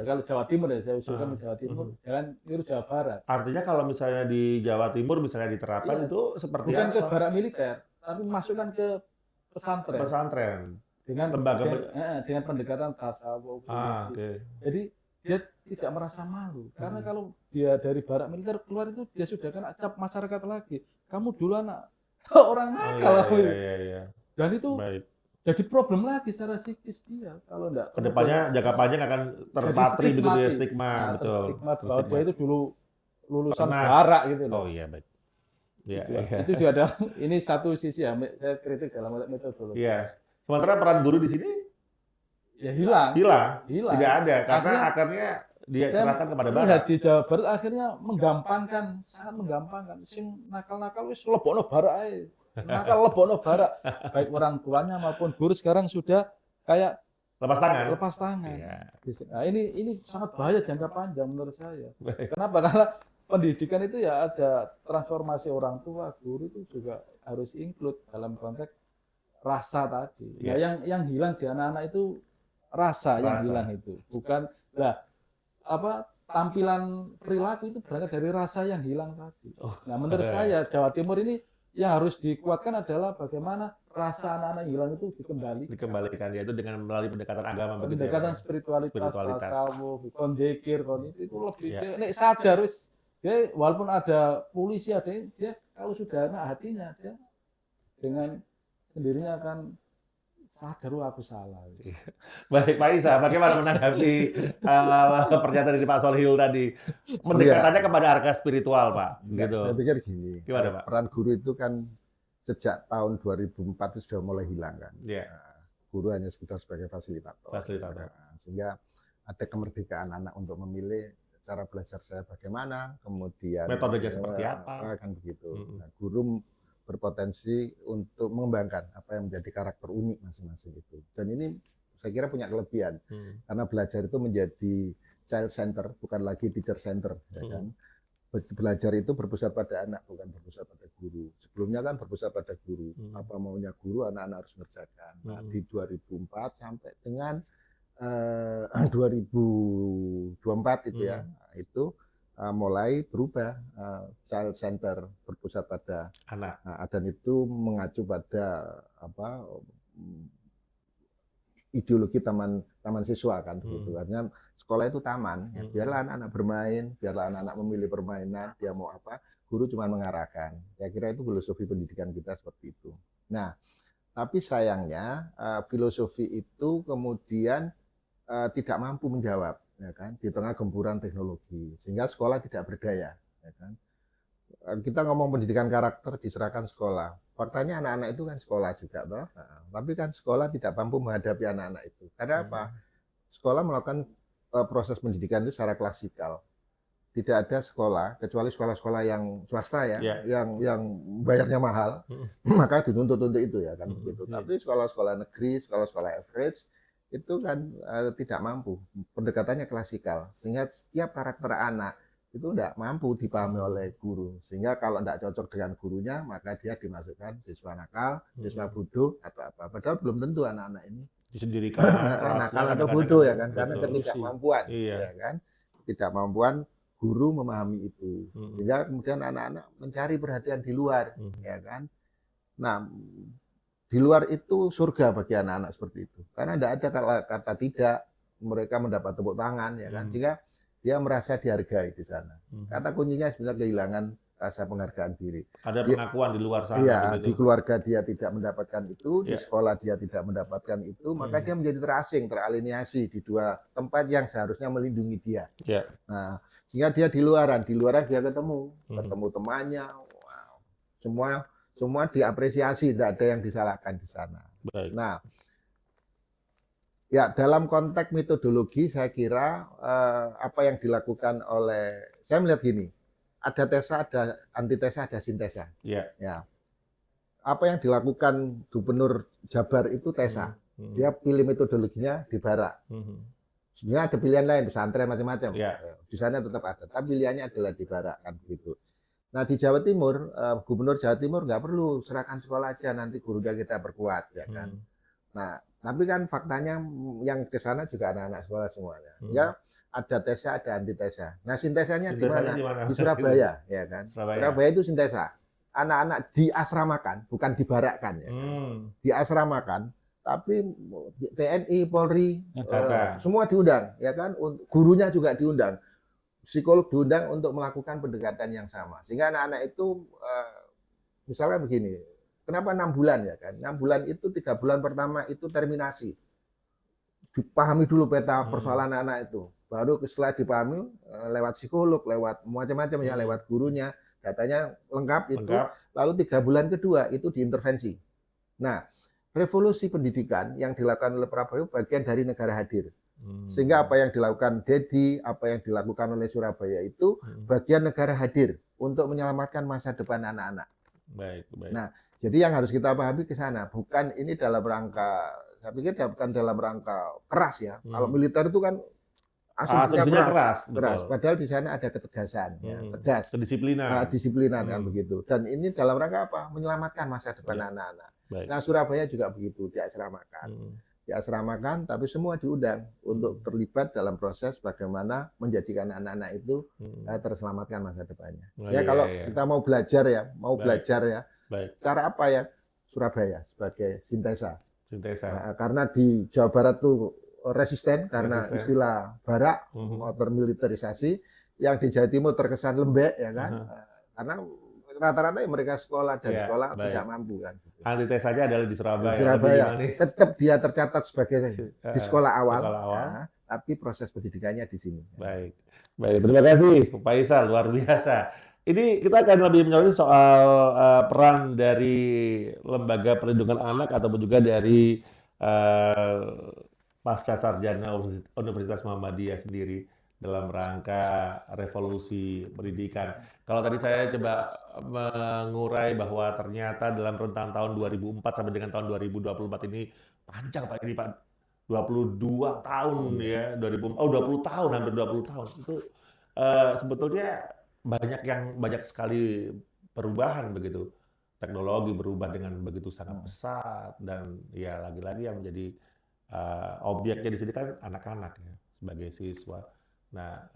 kalau Jawa Timur ya, saya usulkan di Jawa Timur, jangan niru Jawa Barat. Artinya kalau misalnya di Jawa Timur misalnya diterapkan itu seperti bukan ke barak militer, tapi masukkan ke pesantren. Pesantren. Dengan lembaga dengan pendekatan tasawuf. Jadi dia tidak merasa malu, karena kalau dia dari barak militer keluar itu dia sudah kena cap masyarakat lagi. Kamu dulu anak orang nakal. Dan itu jadi problem lagi secara psikis dia kalau enggak kedepannya jangka panjang akan terpatri begitu ya, stigma. Betul. Stigma bahwa dia itu dulu lulusan barak gitu loh. Oh iya, baik. Itu juga ada ini satu sisi ya, saya kritik dalam metodologi. Iya. Sementara peran guru di sini ya hilang. Tidak ada karena akhirnya dia serahkan kepada barat. Di Jawa Barat akhirnya sangat menggampangkan. Sing nakal-nakal wis lebokno barak ae. Nakal lebokno barak. Baik orang tuanya maupun guru sekarang sudah kayak lepas tangan. Iya. Nah, ini sangat bahaya jangka panjang menurut saya. Kenapa? Karena pendidikan itu ya ada transformasi orang tua, guru itu juga harus include dalam konteks rasa tadi. Ya, yang hilang di anak-anak itu rasa yang hilang itu. Bukan tampilan perilaku itu berangkat dari rasa yang hilang tadi. Nah, menurut saya Jawa Timur ini yang harus dikuatkan adalah bagaimana rasa anak-anak yang hilang itu dikembalikan, yaitu dengan melalui pendekatan agama, pendekatan spiritualitas. Tasawuf, kondekir, itu lebih nek sadar wis dia walaupun ada polisi dia kalau sudah enak hatinya dia dengan sendirinya akan sadar aku salah. Baik, Pak Isa, bagaimana menanggapi pernyataan dari Pak Solihul tadi? Pendekatannya kepada arka spiritual, Pak. Gitu. Saya pikir gini, gimana, Pak? Peran guru itu kan sejak tahun 2004 itu sudah mulai hilang kan. Guru hanya sekedar sebagai fasilitator. Sehingga ada kemerdekaan anak untuk memilih cara belajar saya bagaimana, kemudian metodenya seperti apa, kan begitu. Nah, guru berpotensi untuk mengembangkan apa yang menjadi karakter unik masing-masing itu. Dan ini saya kira punya kelebihan karena belajar itu menjadi child center, bukan lagi teacher center, ya kan. Belajar itu berpusat pada anak, bukan berpusat pada guru. Sebelumnya kan berpusat pada guru. Apa maunya guru, anak-anak harus mengerjakan. Nah, di 2004 sampai dengan 2024 itu ya, itu mulai berubah, child center berpusat pada anak. Dan itu mengacu pada ideologi taman siswa kan gitu. Artinya sekolah itu taman, ya, biarlah anak-anak bermain, biarlah anak-anak memilih permainan, dia mau apa, guru cuma mengarahkan. Saya kira itu filosofi pendidikan kita seperti itu. Nah, tapi sayangnya filosofi itu kemudian tidak mampu menjawab, ya kan, di tengah gempuran teknologi, sehingga sekolah tidak berdaya, ya kan. kita ngomong pendidikan karakter diserahkan sekolah. Faktanya anak-anak itu kan sekolah juga, toh. Nah, tapi kan sekolah tidak mampu menghadapi anak-anak itu. Karena apa? Sekolah melakukan proses pendidikan itu secara klasikal. Tidak ada sekolah kecuali sekolah-sekolah yang swasta ya, yang bayarnya mahal, maka dituntut untuk itu ya kan begitu. Tapi sekolah-sekolah negeri, sekolah-sekolah average itu kan tidak mampu. Pendekatannya klasikal, sehingga setiap karakter anak itu tidak mampu dipahami oleh guru. Sehingga kalau tidak cocok dengan gurunya, maka dia dimasukkan siswa nakal, siswa bodoh atau apa. Padahal belum tentu anak-anak ini Disendirikan nakal atau bodoh ya kan, karena betul. ketidakmampuan, Iya. ya kan, ketidakmampuan guru memahami itu, sehingga kemudian anak-anak mencari perhatian di luar, ya kan. Nah, di luar itu surga bagi anak-anak seperti itu, karena tidak ada kata tidak, mereka mendapat tepuk tangan, ya kan, sehingga dia merasa dihargai di sana. Kata kuncinya sebenarnya kehilangan rasa penghargaan diri. Ada pengakuan di luar sana. Iya, begitu. di keluarga dia tidak mendapatkan itu, di sekolah dia tidak mendapatkan itu, maka dia menjadi terasing, teraliniasi di dua tempat yang seharusnya melindungi dia. Ya. Nah, sehingga dia di luaran dia ketemu temannya, wow. Semua diapresiasi, tidak ada yang disalahkan di sana. Baik. Nah, ya dalam konteks metodologi saya kira apa yang dilakukan oleh, saya melihat gini, ada tesa, ada antitesa, ada sintesa. Ya. Ya. Apa yang dilakukan Gubernur Jabar itu tesa. Dia pilih metodologinya di Barak. Sebenarnya ada pilihan lain, pesantren macam-macam. Ya. Di sana tetap ada, tapi pilihannya adalah di Barak kan begitu. Nah di Jawa Timur, Gubernur Jawa Timur nggak perlu serahkan sekolah aja, nanti gurunya kita perkuat, ya kan. Nah, tapi kan faktanya yang ke sana juga anak-anak sekolah semuanya. Ya, ada tesa, ada antitesa. Nah, sintesanya di mana? Di Surabaya, ya kan. Surabaya itu sintesa. Anak-anak diasramakan, bukan dibarakkan, ya kan. Diasramakan, tapi TNI, Polri, semua diundang, ya kan. Gurunya juga diundang, psikolog diundang untuk melakukan pendekatan yang sama. Sehingga anak-anak itu, misalnya begini, kenapa 6 bulan ya kan? 6 bulan itu 3 bulan pertama itu terminasi. Dipahami dulu peta persoalan anak itu. Baru setelah dipahami lewat psikolog, lewat macam-macam ya, lewat gurunya, datanya lengkap itu. Lalu 3 bulan kedua itu diintervensi. Nah, revolusi pendidikan yang dilakukan oleh Prabowo bagian dari negara hadir. Sehingga apa yang dilakukan Dedi, apa yang dilakukan oleh Surabaya itu bagian negara hadir untuk menyelamatkan masa depan anak-anak. Baik. Nah, jadi yang harus kita pahami ke sana, bukan ini dalam rangka, saya pikir bukan dalam rangka keras ya. Kalau militer itu kan asumsinya keras. Padahal di sana ada ketegasan, ya, tegas, disiplinan kan begitu. Dan ini dalam rangka apa? Menyelamatkan masa depan anak-anak. Nah, Surabaya juga begitu, diasramakan, tapi semua diundang untuk terlibat dalam proses bagaimana menjadikan anak-anak itu terselamatkan masa depannya. Kalau kita mau belajar ya, cara apa ya? Surabaya sebagai sintesa. Karena di Jawa Barat tuh resisten karena istilah barak, termiliterisasi, yang di Jawa Timur terkesan lembek ya kan. Karena rata-rata mereka sekolah dan sekolah tidak mampu kan. Antitesanya adalah di Surabaya. Surabaya tetap dia tercatat sebagai di sekolah awal. Tapi proses pendidikannya di sini. Baik, terima kasih Pak Isal, luar biasa. Ini kita akan lebih menyoroti soal peran dari lembaga perlindungan anak ataupun juga dari pasca sarjana Universitas Muhammadiyah sendiri dalam rangka revolusi pendidikan. Kalau tadi saya coba mengurai bahwa ternyata dalam rentang tahun 2004 sampai dengan tahun 2024 ini panjang Pak ini Pak. 22 tahun ya, 20 tahun, hampir 20 tahun. Itu sebetulnya banyak sekali perubahan begitu. Teknologi berubah dengan begitu sangat pesat dan ya lagi-lagi yang menjadi objeknya di sini kan anak-anak ya sebagai siswa. Nah,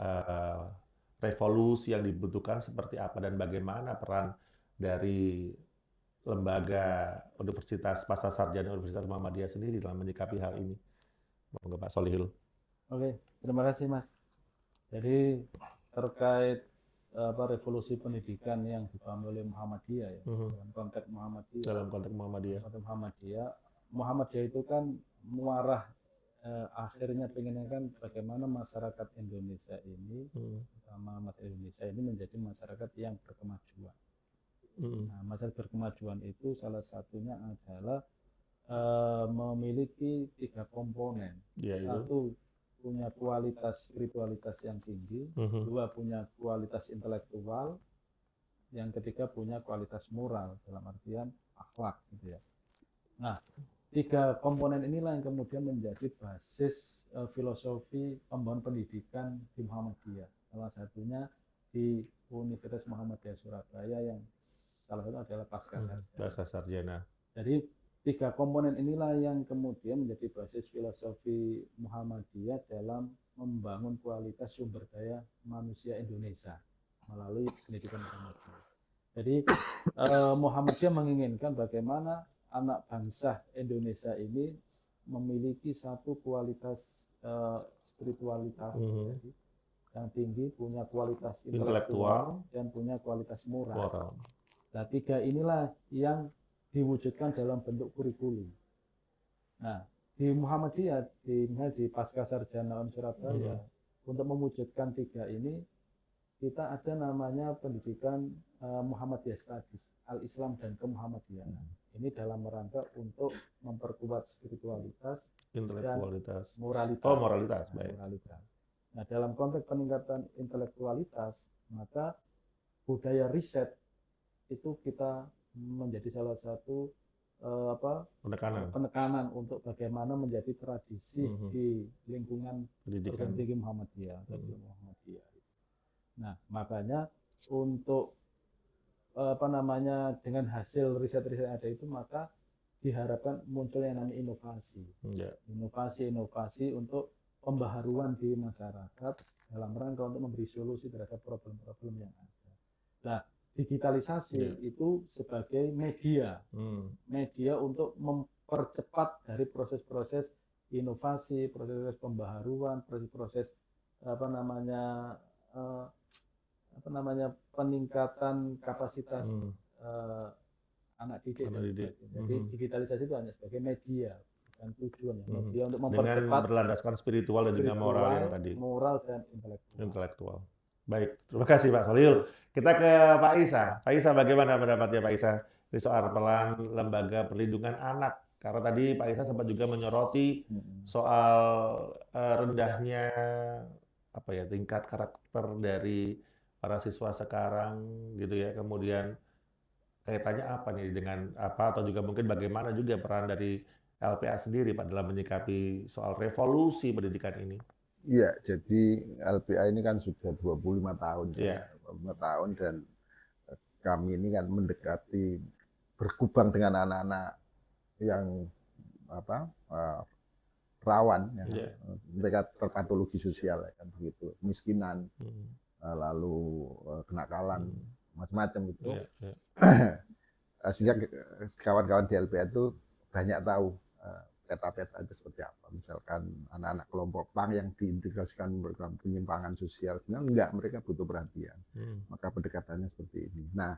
revolusi yang dibutuhkan seperti apa dan bagaimana peran dari lembaga Universitas Pasca Sarjana Universitas Muhammadiyah sendiri dalam menyikapi hal ini? Monggo Pak Solihul. Oke, terima kasih Mas. Jadi terkait revolusi pendidikan yang dipahami oleh Muhammadiyah ya, dalam konteks Muhammadiyah. Dalam konteks Muhammadiyah. Muhammadiyah itu kan muarah akhirnya pengennya kan bagaimana masyarakat Indonesia ini, terutama masyarakat Indonesia ini menjadi masyarakat yang berkemajuan. Nah, masyarakat berkemajuan itu salah satunya adalah memiliki 3 komponen. Satu, punya kualitas spiritualitas yang tinggi. 2, punya kualitas intelektual. Yang ketiga, punya kualitas moral dalam artian akhlak gitu ya. Nah, 3 komponen inilah yang kemudian menjadi basis filosofi pembangunan pendidikan di Muhammadiyah. Salah satunya di Universitas Muhammadiyah Surabaya yang salah satu adalah Pasca Sarjana. Jadi 3 komponen inilah yang kemudian menjadi basis filosofi Muhammadiyah dalam membangun kualitas sumber daya manusia Indonesia melalui pendidikan Muhammadiyah. Jadi Muhammadiyah menginginkan bagaimana anak bangsa Indonesia ini memiliki satu kualitas spiritualitas yang tinggi, punya kualitas intelektual dan punya kualitas moral. Nah, 3 inilah yang diwujudkan dalam bentuk kurikulum. Nah, di Muhammadiyah, di Pasca Sarjana Surabaya, untuk mewujudkan 3 ini, kita ada namanya pendidikan Muhammadiyah Studies, Al-Islam dan Kemuhammadiyaan. Ini dalam rangka untuk memperkuat spiritualitas, intelektualitas, dan moralitas. Moralitas, baik. Moralitas. Nah, dalam konteks peningkatan intelektualitas, maka budaya riset itu kita menjadi salah satu penekanan untuk bagaimana menjadi tradisi di lingkungan perguruan tinggi Muhammadiyah. Nah, makanya untuk dengan hasil riset-riset yang ada itu, maka diharapkan muncul yang namanya inovasi. Inovasi untuk pembaharuan di masyarakat dalam rangka untuk memberi solusi terhadap problem-problem yang ada. Nah, digitalisasi itu sebagai media untuk mempercepat dari proses-proses inovasi, proses pembaharuan, proses peningkatan kapasitas anak didik. Jadi digitalisasi itu hanya sebagai media, bukan tujuan. Media untuk mempercepat dengan berlandaskan spiritual dan juga moral yang tadi. Moral dan intelektual. Baik, terima kasih Pak Soliul. Kita ke Pak Isa. Pak Isa, bagaimana pendapatnya Pak Isa di soal peran lembaga perlindungan anak? Karena tadi Pak Isa sempat juga menyoroti soal rendahnya tingkat karakter dari para siswa sekarang gitu ya. Kemudian kaitannya apa nih dengan apa, atau juga mungkin bagaimana juga peran dari LPA sendiri Pak dalam menyikapi soal revolusi pendidikan ini? Iya, jadi LPA ini kan sudah 25 tahun. 25 tahun, dan kami ini kan mendekati, berkubang dengan anak-anak yang rawan, mereka terpatologi sosial, kan begitu, kemiskinan, lalu kenakalan, macam-macam itu. Sehingga kawan-kawan di LPA itu banyak tahu peta-peta itu seperti apa. Misalkan anak-anak kelompok PANG yang diintegrasikan dalam penyimpangan sosial, sebenarnya enggak, mereka butuh perhatian. Maka pendekatannya seperti ini. Nah,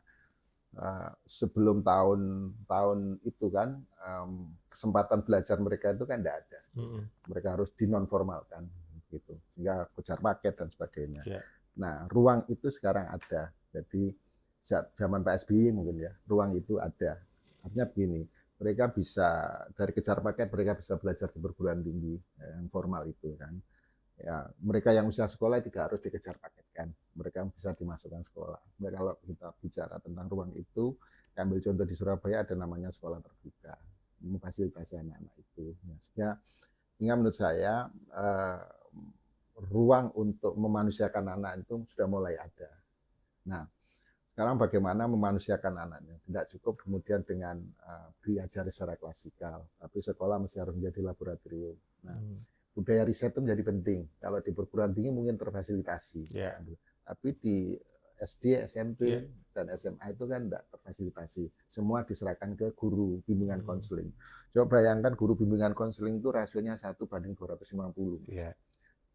sebelum tahun itu kan kesempatan belajar mereka itu kan tidak ada. Mereka harus dinonformalkan gitu, sehingga kejar paket dan sebagainya. Nah, ruang itu sekarang ada. Jadi zaman Pak SBY mungkin ya, ruang itu ada. Artinya begini, mereka bisa dari kejar paket, mereka bisa belajar di perguruan tinggi yang formal itu kan. Ya, mereka yang usia sekolah tidak harus dikejar paket kan, mereka bisa dimasukkan sekolah. Nah, kalau kita bicara tentang ruang itu, ambil contoh di Surabaya ada namanya sekolah terbuka, memfasilitasi anak-anak itu. Ya, sehingga menurut saya ruang untuk memanusiakan anak itu sudah mulai ada. Nah, sekarang bagaimana memanusiakan anaknya? Tidak cukup kemudian dengan diajari secara klasikal, tapi sekolah masih harus menjadi laboratorium. Nah, budaya riset itu menjadi penting. Kalau di perguruan tinggi mungkin terfasilitasi, tapi di SD, SMP, dan SMA itu kan tidak terfasilitasi. Semua diserahkan ke guru bimbingan konseling. Coba bayangkan guru bimbingan konseling itu rasionya 1:250.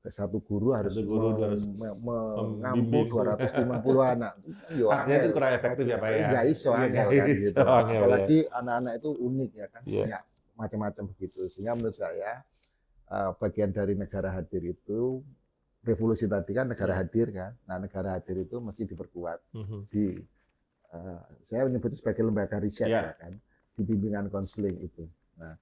Satu guru harus mengampu 250 anak. Artinya itu kurang efektif ya Pak ya? Nggak iso angel kan gitu. Apalagi anak-anak itu unik ya kan, punya macam-macam begitu. Sehingga menurut saya bagian dari negara hadir itu, revolusi tadi kan negara hadir kan. Nah, negara hadir itu mesti diperkuat. Saya menyebut sebagai lembaga riset ya kan, di bimbingan konseling itu. Nah,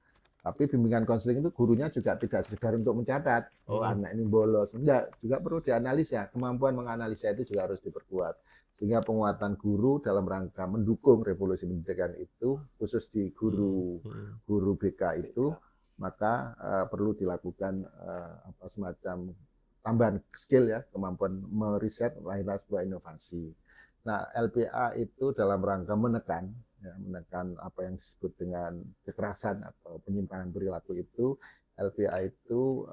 tapi bimbingan konseling itu gurunya juga tidak sekedar untuk mencatat, oh anak ini bolos, enggak, juga perlu dianalisa. Kemampuan menganalisa itu juga harus diperkuat. Sehingga penguatan guru dalam rangka mendukung revolusi pendidikan itu, khusus di guru BK itu, maka perlu dilakukan semacam tambahan skill ya, kemampuan meriset, lahirlah sebuah inovasi. Nah, LPA itu dalam rangka menekan apa yang disebut dengan kekerasan atau penyimpangan perilaku itu, LPA itu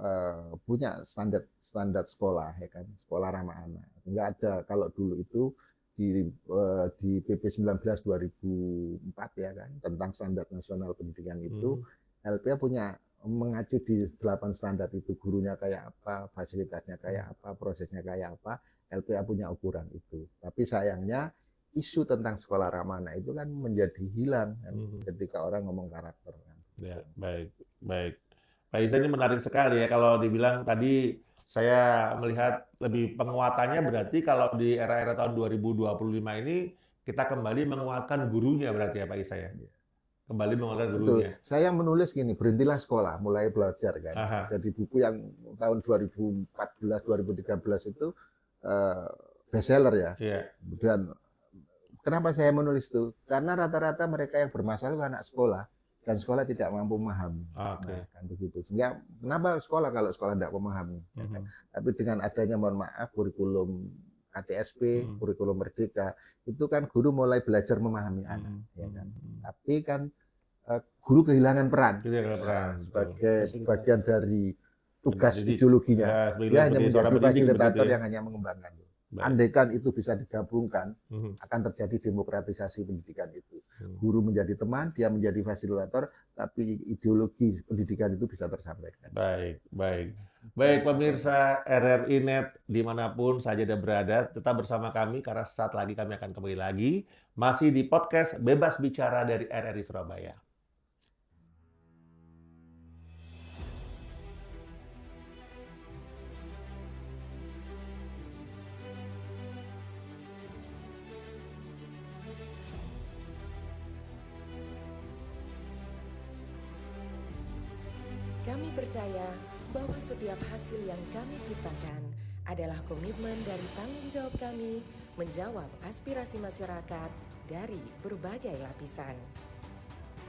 punya standar sekolah ya kan, sekolah ramah anak. Enggak ada kalau dulu itu di PP 19 2004 ya kan, tentang standar nasional pendidikan itu, LPA punya mengacu di 8 standar itu, gurunya kayak apa, fasilitasnya kayak apa, prosesnya kayak apa, LPA punya ukuran itu. Tapi sayangnya isu tentang sekolah ramah anak itu kan menjadi hilang kan, ketika orang ngomong karakter. Ya, baik, baik. Pak Iza, ini menarik sekali ya kalau dibilang tadi saya melihat lebih penguatannya berarti kalau di era-era tahun 2025 ini kita kembali menguatkan gurunya berarti ya Pak Isa ya? Kembali menguatkan Betul. gurunya. Saya menulis gini, berhentilah sekolah, mulai belajar kan. Aha. Jadi buku yang tahun 2014, 2013 itu bestseller ya. Iya. Dan kenapa saya menulis itu? Karena rata-rata mereka yang bermasalah itu anak sekolah dan sekolah tidak mampu memahami. Oke. Nah, kan begitu. Sehingga kenapa sekolah kalau sekolah tidak memahami? Ya kan? Tapi dengan adanya, mohon maaf, kurikulum KTSP, kurikulum Merdeka, itu kan guru mulai belajar memahami anak, ya kan. Tapi kan guru kehilangan peran sebagai bagian dari tugas ideologinya. Dia hanya menjadi fasilitator yang hanya mengembangkan. Andaikan itu bisa digabungkan, akan terjadi demokratisasi pendidikan itu. Guru menjadi teman, dia menjadi fasilitator, tapi ideologi pendidikan itu bisa tersampaikan. Baik, baik. Baik pemirsa RRI Net dimanapun saja Anda berada, tetap bersama kami karena saat lagi kami akan kembali lagi masih di podcast Bebas Bicara dari RRI Surabaya. Kami percaya bahwa setiap hasil yang kami ciptakan adalah komitmen dari tanggung jawab kami menjawab aspirasi masyarakat dari berbagai lapisan.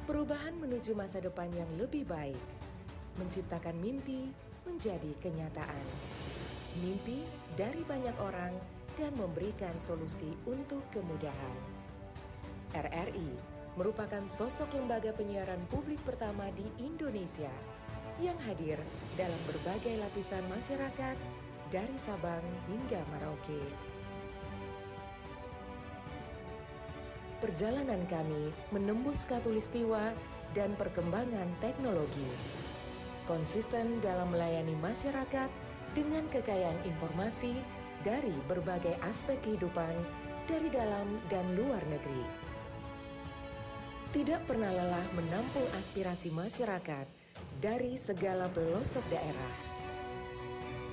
Perubahan menuju masa depan yang lebih baik, menciptakan mimpi menjadi kenyataan. Mimpi dari banyak orang dan memberikan solusi untuk kemudahan. RRI merupakan sosok lembaga penyiaran publik pertama di Indonesia yang hadir dalam berbagai lapisan masyarakat dari Sabang hingga Merauke. Perjalanan kami menembus khatulistiwa dan perkembangan teknologi. Konsisten dalam melayani masyarakat dengan kekayaan informasi dari berbagai aspek kehidupan dari dalam dan luar negeri. Tidak pernah lelah menampung aspirasi masyarakat dari segala pelosok daerah.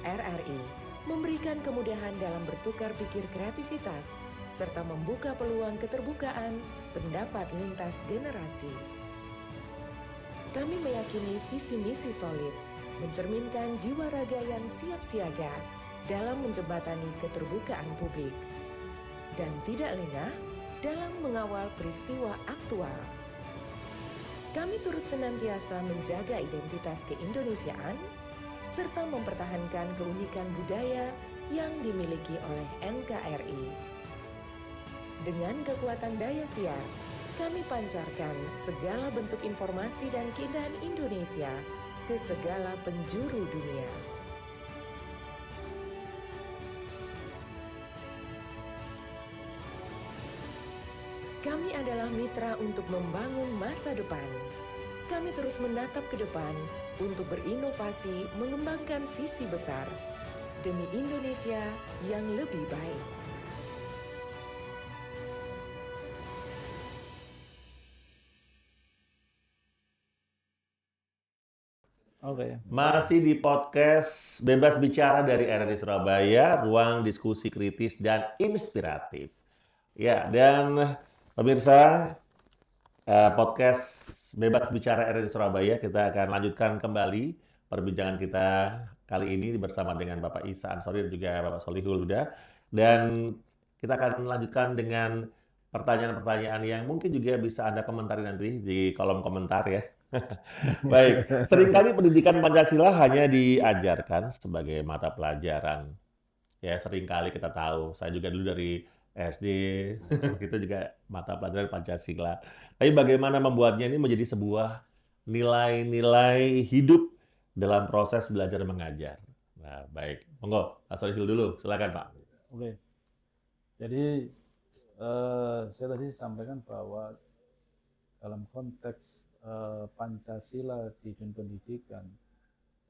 RRI memberikan kemudahan dalam bertukar pikir kreativitas serta membuka peluang keterbukaan pendapat lintas generasi. Kami meyakini visi misi solid mencerminkan jiwa raga yang siap siaga dalam menjembatani keterbukaan publik dan tidak lengah dalam mengawal peristiwa aktual. Kami turut senantiasa menjaga identitas keindonesiaan serta mempertahankan keunikan budaya yang dimiliki oleh NKRI. Dengan kekuatan daya siar, kami pancarkan segala bentuk informasi dan keindahan Indonesia ke segala penjuru dunia. Kami adalah mitra untuk membangun masa depan. Kami terus menatap ke depan untuk berinovasi mengembangkan visi besar demi Indonesia yang lebih baik. Oke. Masih di podcast Bebas Bicara dari RRI Surabaya, ruang diskusi kritis dan inspiratif. Ya, dan pemirsa podcast Bebas Bicara RRI Surabaya, kita akan lanjutkan kembali perbincangan kita kali ini bersama dengan Bapak Isa Ansori dan juga Bapak Solihul Huda. Dan kita akan lanjutkan dengan pertanyaan-pertanyaan yang mungkin juga bisa Anda komentari nanti di kolom komentar ya. Baik, seringkali pendidikan Pancasila hanya diajarkan sebagai mata pelajaran. Ya, seringkali kita tahu. Saya juga dulu dari SD, itu juga mata pelajaran Pancasila. Tapi bagaimana membuatnya ini menjadi sebuah nilai-nilai hidup dalam proses belajar mengajar. Nah, baik. Monggo, Pak Solihul dulu. Silakan, Pak. Oke. Jadi saya tadi sampaikan bahwa dalam konteks Pancasila di dunia pendidikan,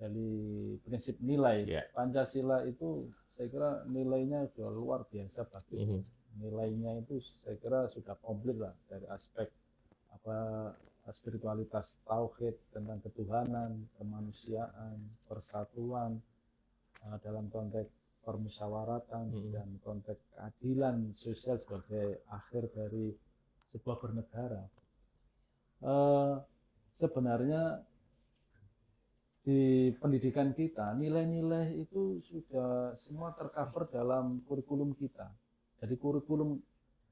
dari prinsip nilai, Ya. Pancasila itu saya kira nilainya sudah luar biasa bagus. Mhm. Nilainya itu saya kira sudah komplit lah dari aspek spiritualitas tauhid tentang ketuhanan, kemanusiaan, persatuan, dalam konteks permusyawaratan dan konteks keadilan sosial sebagai akhir dari sebuah bernegara. Sebenarnya di pendidikan kita nilai-nilai itu sudah semua tercover dalam kurikulum kita. Jadi kurikulum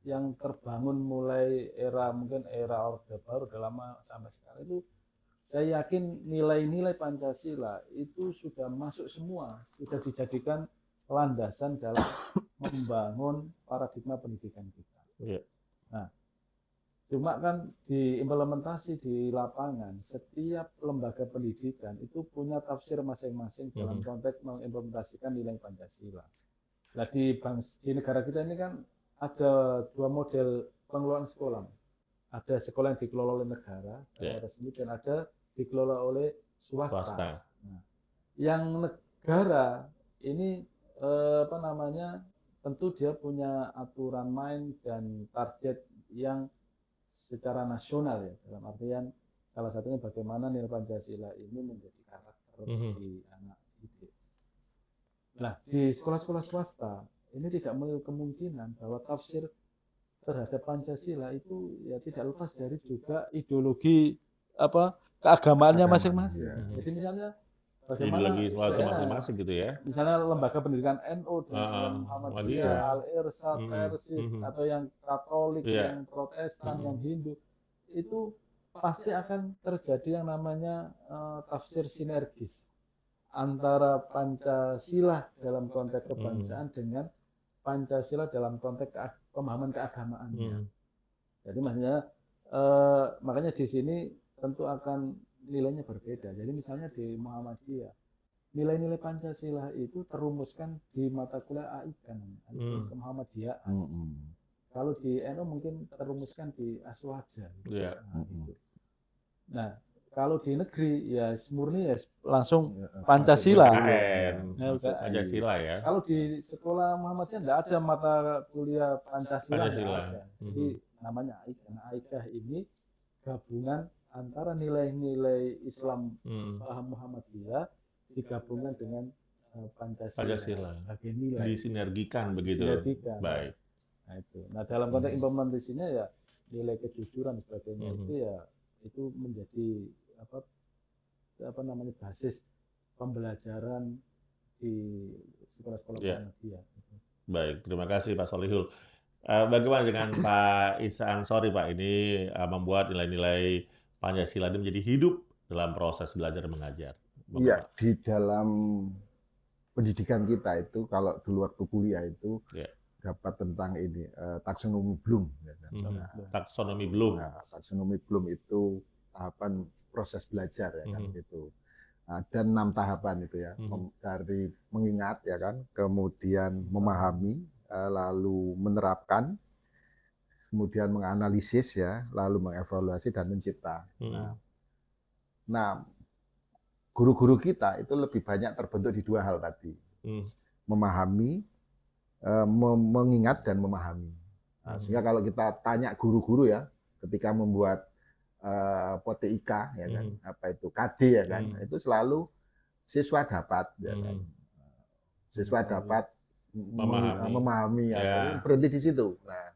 yang terbangun mulai mungkin era Orde Baru udah lama sampai sekarang itu, saya yakin nilai-nilai Pancasila itu sudah masuk semua, sudah dijadikan landasan dalam membangun paradigma pendidikan kita. Iya. Nah, cuma kan diimplementasi di lapangan, setiap lembaga pendidikan itu punya tafsir masing-masing dalam konteks mengimplementasikan nilai Pancasila. Nah, di negara kita ini kan ada dua model pengelolaan sekolah. Ada sekolah yang dikelola oleh negara, resmi, dan ada dikelola oleh swasta. Nah, yang negara ini tentu dia punya aturan main dan target yang secara nasional ya, dalam artian salah satunya bagaimana nilai Pancasila ini menjadi karakter di anak didik. Nah, di sekolah-sekolah swasta ini tidak menutup kemungkinan bahwa tafsir terhadap Pancasila itu ya tidak lepas dari juga ideologi keagamaannya masing-masing. Ya. Jadi misalnya Ideologi soal itu masing-masing gitu ya. Misalnya lembaga pendidikan NU dengan Muhammadiyah, Al-Irsyad, Persis, atau yang Katolik, yang Protestan, yang Hindu, itu pasti akan terjadi yang namanya tafsir sinergis antara Pancasila dalam konteks kebangsaan dengan Pancasila dalam konteks pemahaman keagamaannya. Jadi maksudnya makanya di sini tentu akan nilainya berbeda. Jadi misalnya di Muhammadiyah, nilai-nilai Pancasila itu terumuskan di mata kuliah AIK, Muhammadiyaan. Kalau di NU mungkin terumuskan di Aswaja. Nah, kalau di negeri ya murni ya langsung Pancasila. Pancasila ya. Kalau di sekolah Muhammadiyah tidak ada mata kuliah Pancasila. Jadi namanya AIK. Nah, AIK ini gabungan antara nilai-nilai Islam Muhammadiyah digabungkan dengan Pancasila sebagai nilai. Disinergikan begitu. Disinergikan. Baik. Nah, itu. Nah, dalam konteks implementasinya ya nilai kejujuran sebagainya itu ya itu menjadi basis pembelajaran di sekolah-sekolah Muhammadiyah. Baik, terima kasih Pak Solihul. Bagaimana dengan Pak Isa Ansori, Pak? Ini membuat nilai-nilai Pancasila ini menjadi hidup dalam proses belajar mengajar. Iya, di dalam pendidikan kita itu kalau dulu waktu kuliah itu dapat tentang ini taksonomi Bloom. Taksonomi Bloom. Nah, taksonomi Bloom itu tahapan proses belajar ya kan gitu. Ada 6 tahapan itu ya, dari mengingat ya kan, kemudian memahami, lalu menerapkan, kemudian menganalisis ya, lalu mengevaluasi dan mencipta. Nah, guru-guru kita itu lebih banyak terbentuk di 2 hal tadi, memahami, mengingat dan memahami. Nah, sehingga kalau kita tanya guru-guru ya, ketika membuat POTIK ya kan, Hmm. apa itu KD ya kan, itu selalu siswa dapat ya kan. Siswa dapat memahami Ya. atau berhenti di situ. Nah,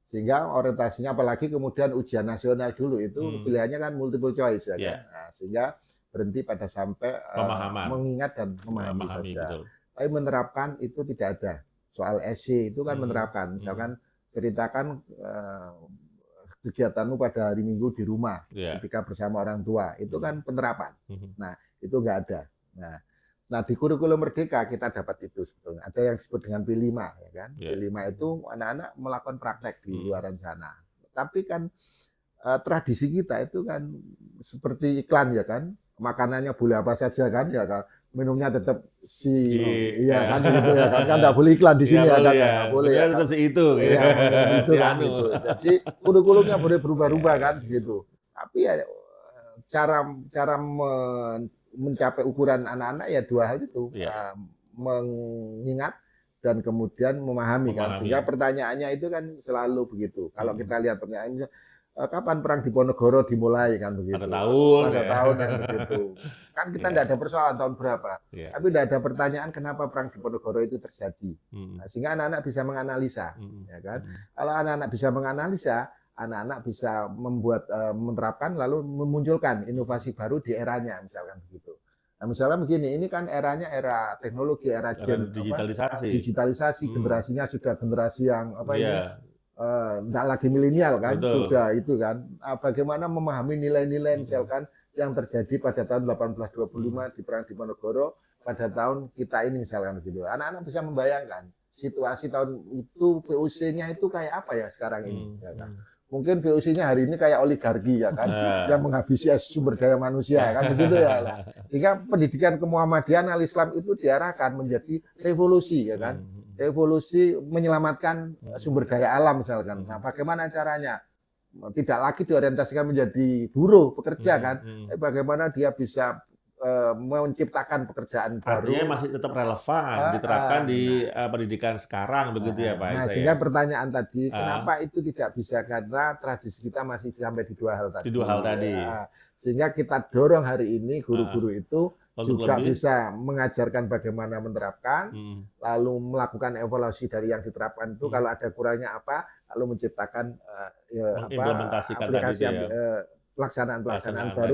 sehingga orientasinya apalagi kemudian ujian nasional dulu itu pilihannya kan multiple choice ya kan. Ya. Nah, sehingga berhenti pada sampai Pemahaman. mengingat dan memahami saja. betul. Tapi menerapkan itu tidak ada. Soal essay itu kan menerapkan. Misalkan ceritakan kegiatanmu pada hari Minggu di rumah Ya. ketika bersama orang tua. Itu kan penerapan. Mhm. Nah, itu nggak ada. Nah, di kurikulum Merdeka kita dapat itu sebetulnya. Ada yang disebut dengan P5 ya kan. Ya. P5 itu anak-anak melakukan praktek di luar sana. Tapi kan tradisi kita itu kan seperti iklan ya kan. Makanannya boleh apa saja kan ya kan. Minumnya tetap iya kan gitu ya kan nggak boleh iklan di sini ya kan nggak boleh ya kan. Tetap si itu. Iya, itu kan anu. gitu. Jadi kurikulumnya boleh berubah-ubah kan gitu. Tapi ya cara mencapai ukuran anak-anak ya dua hal itu, mengingat dan kemudian memahami kan. Sehingga pertanyaannya itu kan selalu begitu. Kalau kita lihat pertanyaannya kapan perang Diponegoro dimulai kan begitu. Pada tahun kan begitu. Kan kita tidak ada persoalan tahun berapa. Tapi tidak ada pertanyaan kenapa perang Diponegoro itu terjadi. Nah, sehingga anak-anak bisa menganalisa, ya kan. Kalau anak-anak bisa menganalisa, anak-anak bisa membuat menerapkan lalu memunculkan inovasi baru di eranya misalkan begitu. Nah, misalnya begini, ini kan eranya era teknologi, era digitalisasi, generasinya sudah generasi yang enggak lagi milenial kan, sudah itu kan. Bagaimana memahami nilai-nilai misalkan yang terjadi pada tahun 1825 di perang Diponegoro pada tahun kita ini misalkan begitu. Anak-anak bisa membayangkan situasi tahun itu VOC-nya itu kayak apa ya sekarang ini, ya kan? Mungkin VOC-nya hari ini kayak oligarki ya kan, yang menghabisi sumber daya manusia kan begitu ya. Nah, sehingga pendidikan kemuhamadian al-Islam itu diarahkan menjadi revolusi ya kan, revolusi menyelamatkan sumber daya alam misalkan. Nah, bagaimana caranya? Tidak lagi diorientasikan menjadi buruh pekerja kan, bagaimana dia bisa menciptakan pekerjaan baru. Artinya masih tetap relevan diterapkan di pendidikan sekarang begitu ya Pak Isa. Nah, sehingga pertanyaan tadi kenapa itu tidak bisa, karena tradisi kita masih sampai di dua hal tadi. Di dua hal tadi. Sehingga kita dorong hari ini guru-guru itu untuk juga bisa mengajarkan bagaimana menerapkan, lalu melakukan evaluasi dari yang diterapkan itu, kalau ada kurangnya apa, lalu menciptakan mengimplementasikan aplikasi tadi pelaksanaan baru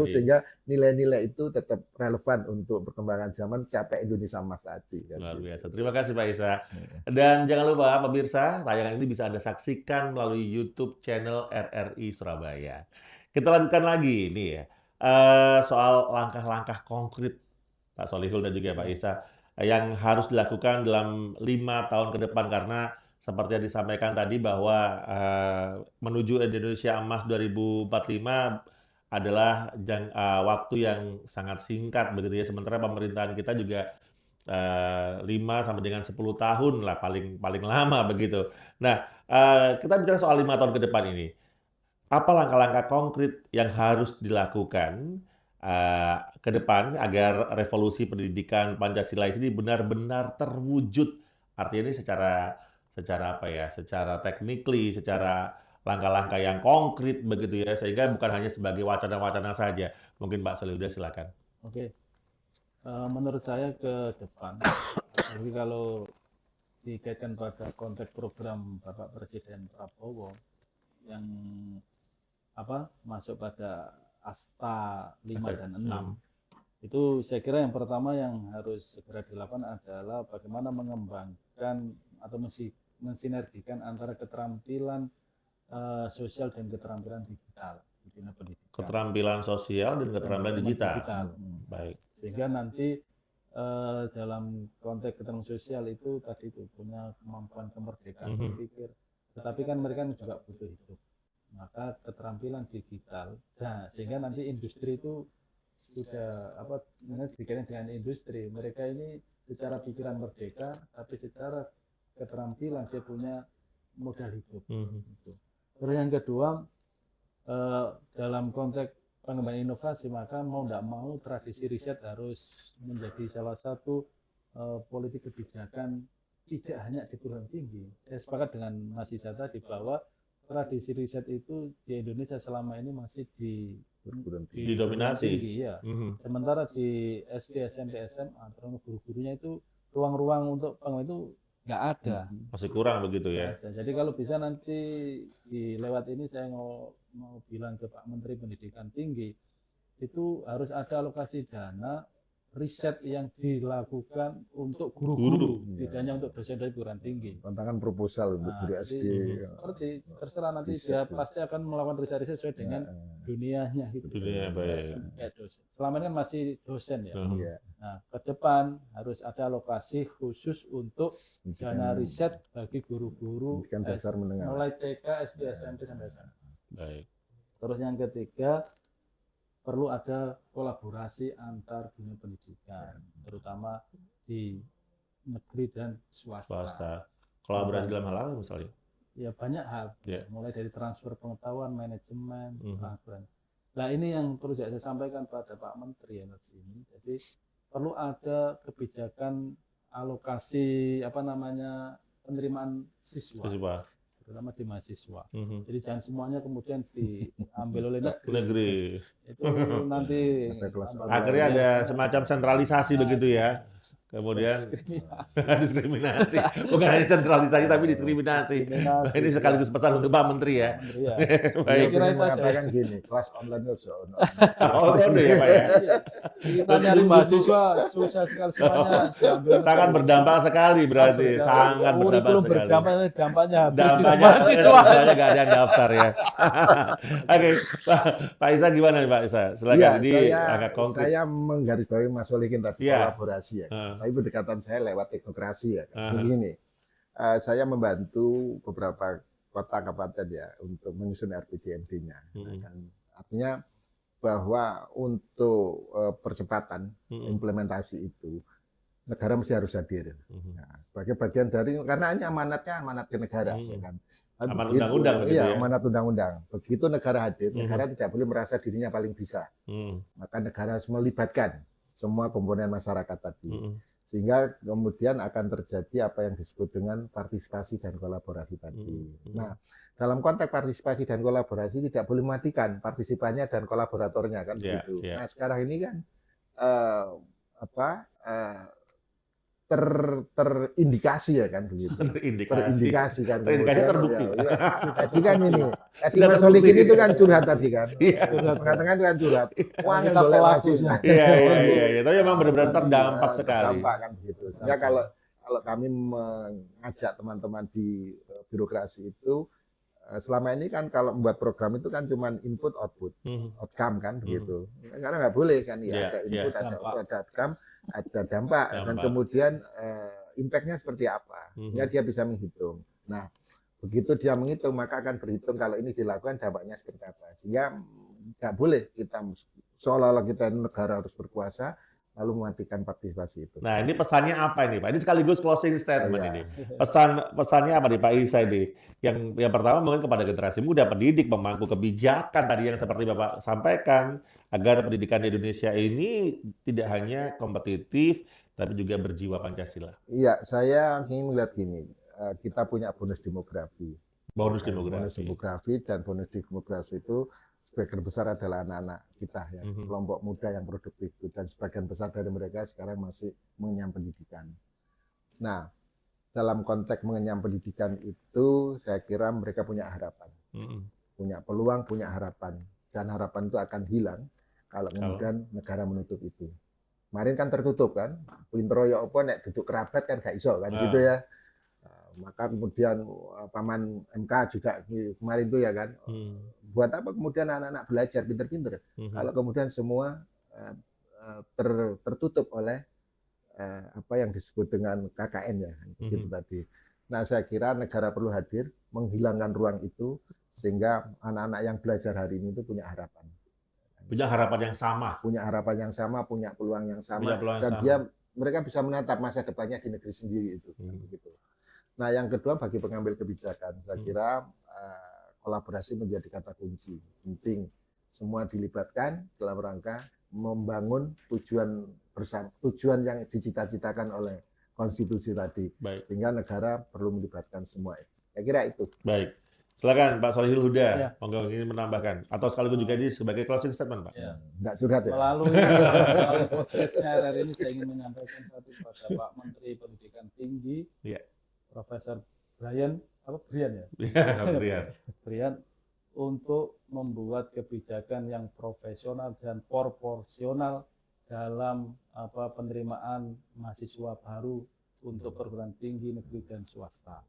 tadi, sehingga nilai-nilai itu tetap relevan untuk perkembangan zaman capai Indonesia Emas tadi. Luar biasa. Terima kasih Pak Isa. Dan jangan lupa pemirsa, tayangan ini bisa Anda saksikan melalui YouTube channel RRI Surabaya. Kita lanjutkan lagi nih ya, soal langkah-langkah konkret Pak Solihul dan juga Pak Isa yang harus dilakukan dalam 5 tahun ke depan, karena seperti yang disampaikan tadi bahwa menuju Indonesia Emas 2045 adalah waktu yang sangat singkat begitu ya. Sementara pemerintahan kita juga 5 sampai dengan 10 tahun lah paling lama begitu. Nah, kita bicara soal 5 tahun ke depan ini. Apa langkah-langkah konkret yang harus dilakukan ke depan agar revolusi pendidikan Pancasila ini benar-benar terwujud? Artinya ini secara apa ya? Secara technically, secara langkah-langkah yang konkret begitu ya, sehingga bukan hanya sebagai wacana-wacana saja. Mungkin Pak Solihul, silakan. Oke. Menurut saya ke depan, jadi kalau dikaitkan pada konteks program Bapak Presiden Prabowo yang masuk pada Asta 5 dan 6, itu saya kira yang pertama yang harus segera dilakukan adalah bagaimana mengembangkan atau mensinergikan antara keterampilan sosial dan keterampilan digital di dunia pendidikan. Keterampilan sosial dan keterampilan digital. Baik. Sehingga nanti dalam konteks keterampilan sosial itu tadi itu punya kemampuan kemerdekaan berpikir, tetapi kan mereka juga butuh hidup. Maka keterampilan digital, nah sehingga nanti industri itu sudah dikaitkan dengan industri. Mereka ini secara pikiran merdeka, tapi secara keterampilan dia punya modal hidup. Terus yang kedua, dalam konteks pengembangan inovasi, maka mau tidak mau tradisi riset harus menjadi salah satu politik kebijakan, tidak hanya di perguruan tinggi. Saya sepakat dengan Mas Isa tadi bahwa tradisi riset itu di Indonesia selama ini masih Didominasi. tinggi, ya. Sementara di SD, SMP, SMA, terutama guru-gurunya itu ruang-ruang untuk pengembangan itu nggak ada. Masih kurang begitu ya. Nggak ada. Jadi kalau bisa nanti lewat ini saya mau bilang ke Pak Menteri Pendidikan Tinggi, itu harus ada alokasi dana riset yang dilakukan untuk guru-guru, tidak hanya untuk dosen dari perguruan tinggi. Tantangan proposal untuk Nah, guru jadi SD. seperti terserah nanti Riset, dia ya. pasti akan melakukan riset-riset sesuai dengan dunianya gitu. Dunia baik. Kayak dosen. Selama ini kan masih dosen ya. Iya. Nah, ke depan harus ada alokasi khusus untuk dana riset bagi guru-guru Pendidikan dasar menengah. mulai TK, SD, SMP sampai SMA. Baik. Terus yang ketiga, perlu ada kolaborasi antar dunia pendidikan, terutama di negeri dan Swasta. Kolaborasi dalam hal apa misalnya? Ya banyak hal, Ya. mulai dari transfer pengetahuan, manajemen, transfer. Nah ini yang perlu saya sampaikan pada Pak Menteri energi ini. Jadi perlu ada kebijakan alokasi penerimaan siswa, terutama di mahasiswa. Jadi jangan semuanya kemudian diambil oleh Negeri. itu nanti Ada kelas Akhirnya ada semacam sentralisasi begitu ya. Kemudian diskriminasi. Bukan hanya sentralisasi tapi diskriminasi. Nah, ini sekaligus pesan untuk Pak Menteri ya. Menteri ya. Baik. Kira itu aja. mengatakan gini, kelas online itu Oh, itu ya Pak ya. Kita nyari mahasiswa susah sekali semuanya diambil. Sangat berdampak sekali berarti. Sangat berdampak Kurikulum sekali. dampaknya habis siswa Dampaknya mahasiswa. dampaknya nggak ada yang daftar ya. Oke, Pak Isa gimana nih Pak Isa? Silakan ini agak konkret. saya menggarisbawahi Mas Solikin tadi Iya. kolaborasi ya. Tapi pendekatan saya lewat teknokrasi ya. Begini, saya membantu beberapa kota kabupaten ya untuk menyusun RPJMD-nya. Artinya bahwa untuk percepatan implementasi itu negara mesti harus hadir. Nah, sebagai bagian dari karena ini amanatnya amanat ke negara, ya kan. Amanat Begitu- undang-undang begitu iya, ya. amanat undang-undang. Begitu negara hadir, negara tidak boleh merasa dirinya paling bisa. Maka negara harus melibatkan semua komponen masyarakat tadi. Sehingga kemudian akan terjadi apa yang disebut dengan partisipasi dan kolaborasi tadi. Nah, dalam konteks partisipasi dan kolaborasi tidak boleh mematikan partisipannya dan kolaboratornya kan Iya, begitu. iya. Nah, sekarang ini kan terindikasi ya kan begitu. Terindikasi kan. Terindikasi Kemudian, terbukti. ya, tadi kan ini. Tadi Sudah Mas Solikin terbukti. itu kan curhat tadi kan. Iya. Mengatakan itu kan curhat. Uang yang Kita boleh pelaku. mahasiswa. Iya. Tapi memang benar-benar terdampak sekali. Terdampak kan begitu. Sehingga kalau kami mengajak teman-teman di birokrasi itu selama ini kan kalau membuat program itu kan cuma input output outcome kan begitu. Karena nggak boleh kan ya Iya, ada input iya. ada output ada outcome ada dampak dan Dampak. kemudian impact-nya seperti apa sehingga dia bisa menghitung. Nah begitu dia menghitung maka akan berhitung kalau ini dilakukan dampaknya seperti apa sehingga nggak boleh kita seolah-olah kita negara harus berkuasa lalu mematikan partisipasi itu. Nah, ini pesannya apa ini, Pak? Ini sekaligus closing statement Iya. ini. Pesannya apa nih, Pak Isa ini? Yang pertama mungkin kepada generasi muda, pendidik, pemangku kebijakan tadi yang seperti Bapak sampaikan, agar pendidikan di Indonesia ini tidak hanya kompetitif, tapi juga berjiwa Pancasila. Iya, saya ingin melihat gini, kita punya bonus demografi. Bonus Bonus demografi. demografi dan bonus demografi itu sebagian besar adalah anak-anak kita ya, kelompok muda yang produktif itu dan sebagian besar dari mereka sekarang masih mengenyam pendidikan. Nah, dalam konteks mengenyam pendidikan itu saya kira mereka punya harapan, punya peluang, punya harapan dan harapan itu akan hilang kalau kemudian negara menutup itu. Kemarin kan tertutup kan, pinter ya apa nek duduk kerabat kan gak iso kan gitu ya. Maka kemudian paman MK juga kemarin itu ya kan, buat apa kemudian anak-anak belajar pinter-pinter kalau kemudian semua tertutup oleh apa yang disebut dengan KKN ya gitu tadi. Nah saya kira negara perlu hadir menghilangkan ruang itu sehingga anak-anak yang belajar hari ini itu punya harapan. Punya harapan yang sama. Punya harapan yang sama, punya peluang yang sama, Punya peluang yang dan sama. mereka bisa menatap masa depannya di negeri sendiri itu. Begitu. Nah, yang kedua bagi pengambil kebijakan, saya kira kolaborasi menjadi kata kunci. Penting semua dilibatkan dalam rangka membangun tujuan bersama, tujuan yang dicita-citakan oleh konstitusi tadi. Baik. Sehingga negara perlu melibatkan semua. Saya kira itu. Baik. Silakan Pak Solihul Huda, Ya. monggo ingin menambahkan atau sekaligus juga ini sebagai closing statement Pak. Ya. Nggak curhat ya. Melalui podcastnya RRI ini saya ingin menyampaikan satu kepada Pak Menteri Pendidikan Tinggi, Iya. Profesor Brian ya? Brian, untuk membuat kebijakan yang profesional dan proporsional dalam penerimaan mahasiswa baru untuk perguruan tinggi negeri dan swasta.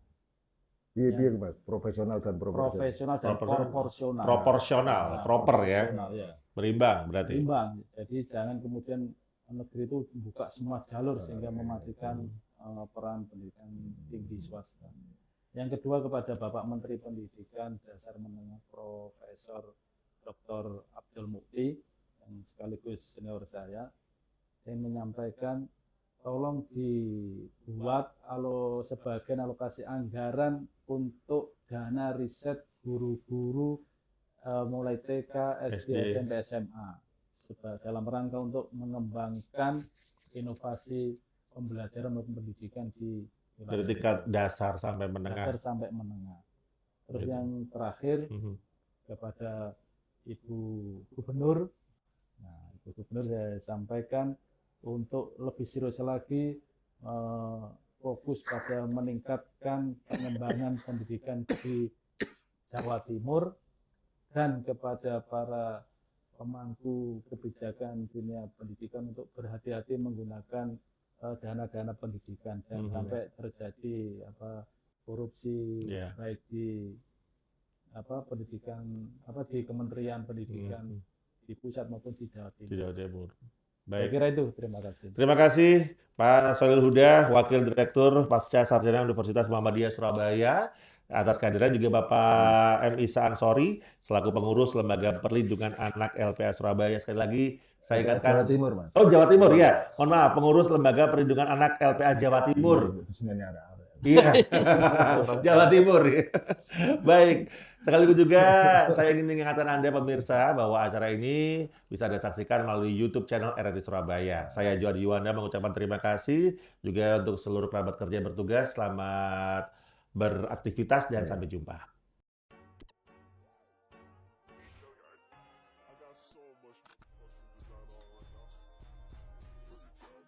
Iya, Mas. Profesional dan proporsional. Profesional dan proporsional. Proporsional, Nah, proper ya. proporsional, ya. Berimbang berarti. Imbang. Jadi jangan kemudian negeri itu buka semua jalur sehingga mematikan peran pendidikan tinggi swasta. Yang kedua kepada Bapak Menteri Pendidikan Dasar Menengah Profesor Dr. Abdul Mukti yang sekaligus senior saya menyampaikan tolong dibuat sebagian alokasi anggaran untuk dana riset guru-guru mulai TK, SD, SMP, SMA dalam rangka untuk mengembangkan inovasi pembelajaran maupun pendidikan di Dari tingkat dasar sampai menengah. Terus yang terakhir kepada Ibu Gubernur, Ibu Gubernur saya sampaikan untuk lebih serius lagi fokus pada meningkatkan pengembangan pendidikan di Jawa Timur dan kepada para pemangku kebijakan dunia pendidikan untuk berhati-hati menggunakan dana-dana pendidikan dan sampai terjadi korupsi baik di pendidikan di Kementerian Pendidikan di pusat maupun di Jawa Timur. Di Jawa Timur. Saya Baik. kira itu, terima kasih. Terima kasih Pak Solihul Huda, Wakil Direktur Pasca Sarjana Universitas Muhammadiyah Surabaya. Atas kehadiran juga Bapak M. Isa Ansori, selaku pengurus Lembaga Perlindungan Anak LPA Surabaya. Sekali lagi, saya ingatkan. Jawa Timur, Mas. Oh, Jawa Timur ya. Mohon maaf, pengurus Lembaga Perlindungan Anak LPA Jawa Timur. Itu sebenarnya ada. Iya, Jawa Timur. Baik, sekaligus juga saya ingin mengingatkan Anda pemirsa bahwa acara ini bisa Anda saksikan melalui YouTube channel RRI Surabaya. Saya Johan Yuwanda mengucapkan terima kasih juga untuk seluruh kerabat kerja yang bertugas. Selamat beraktivitas dan sampai jumpa. I got so much more fucking design on right now.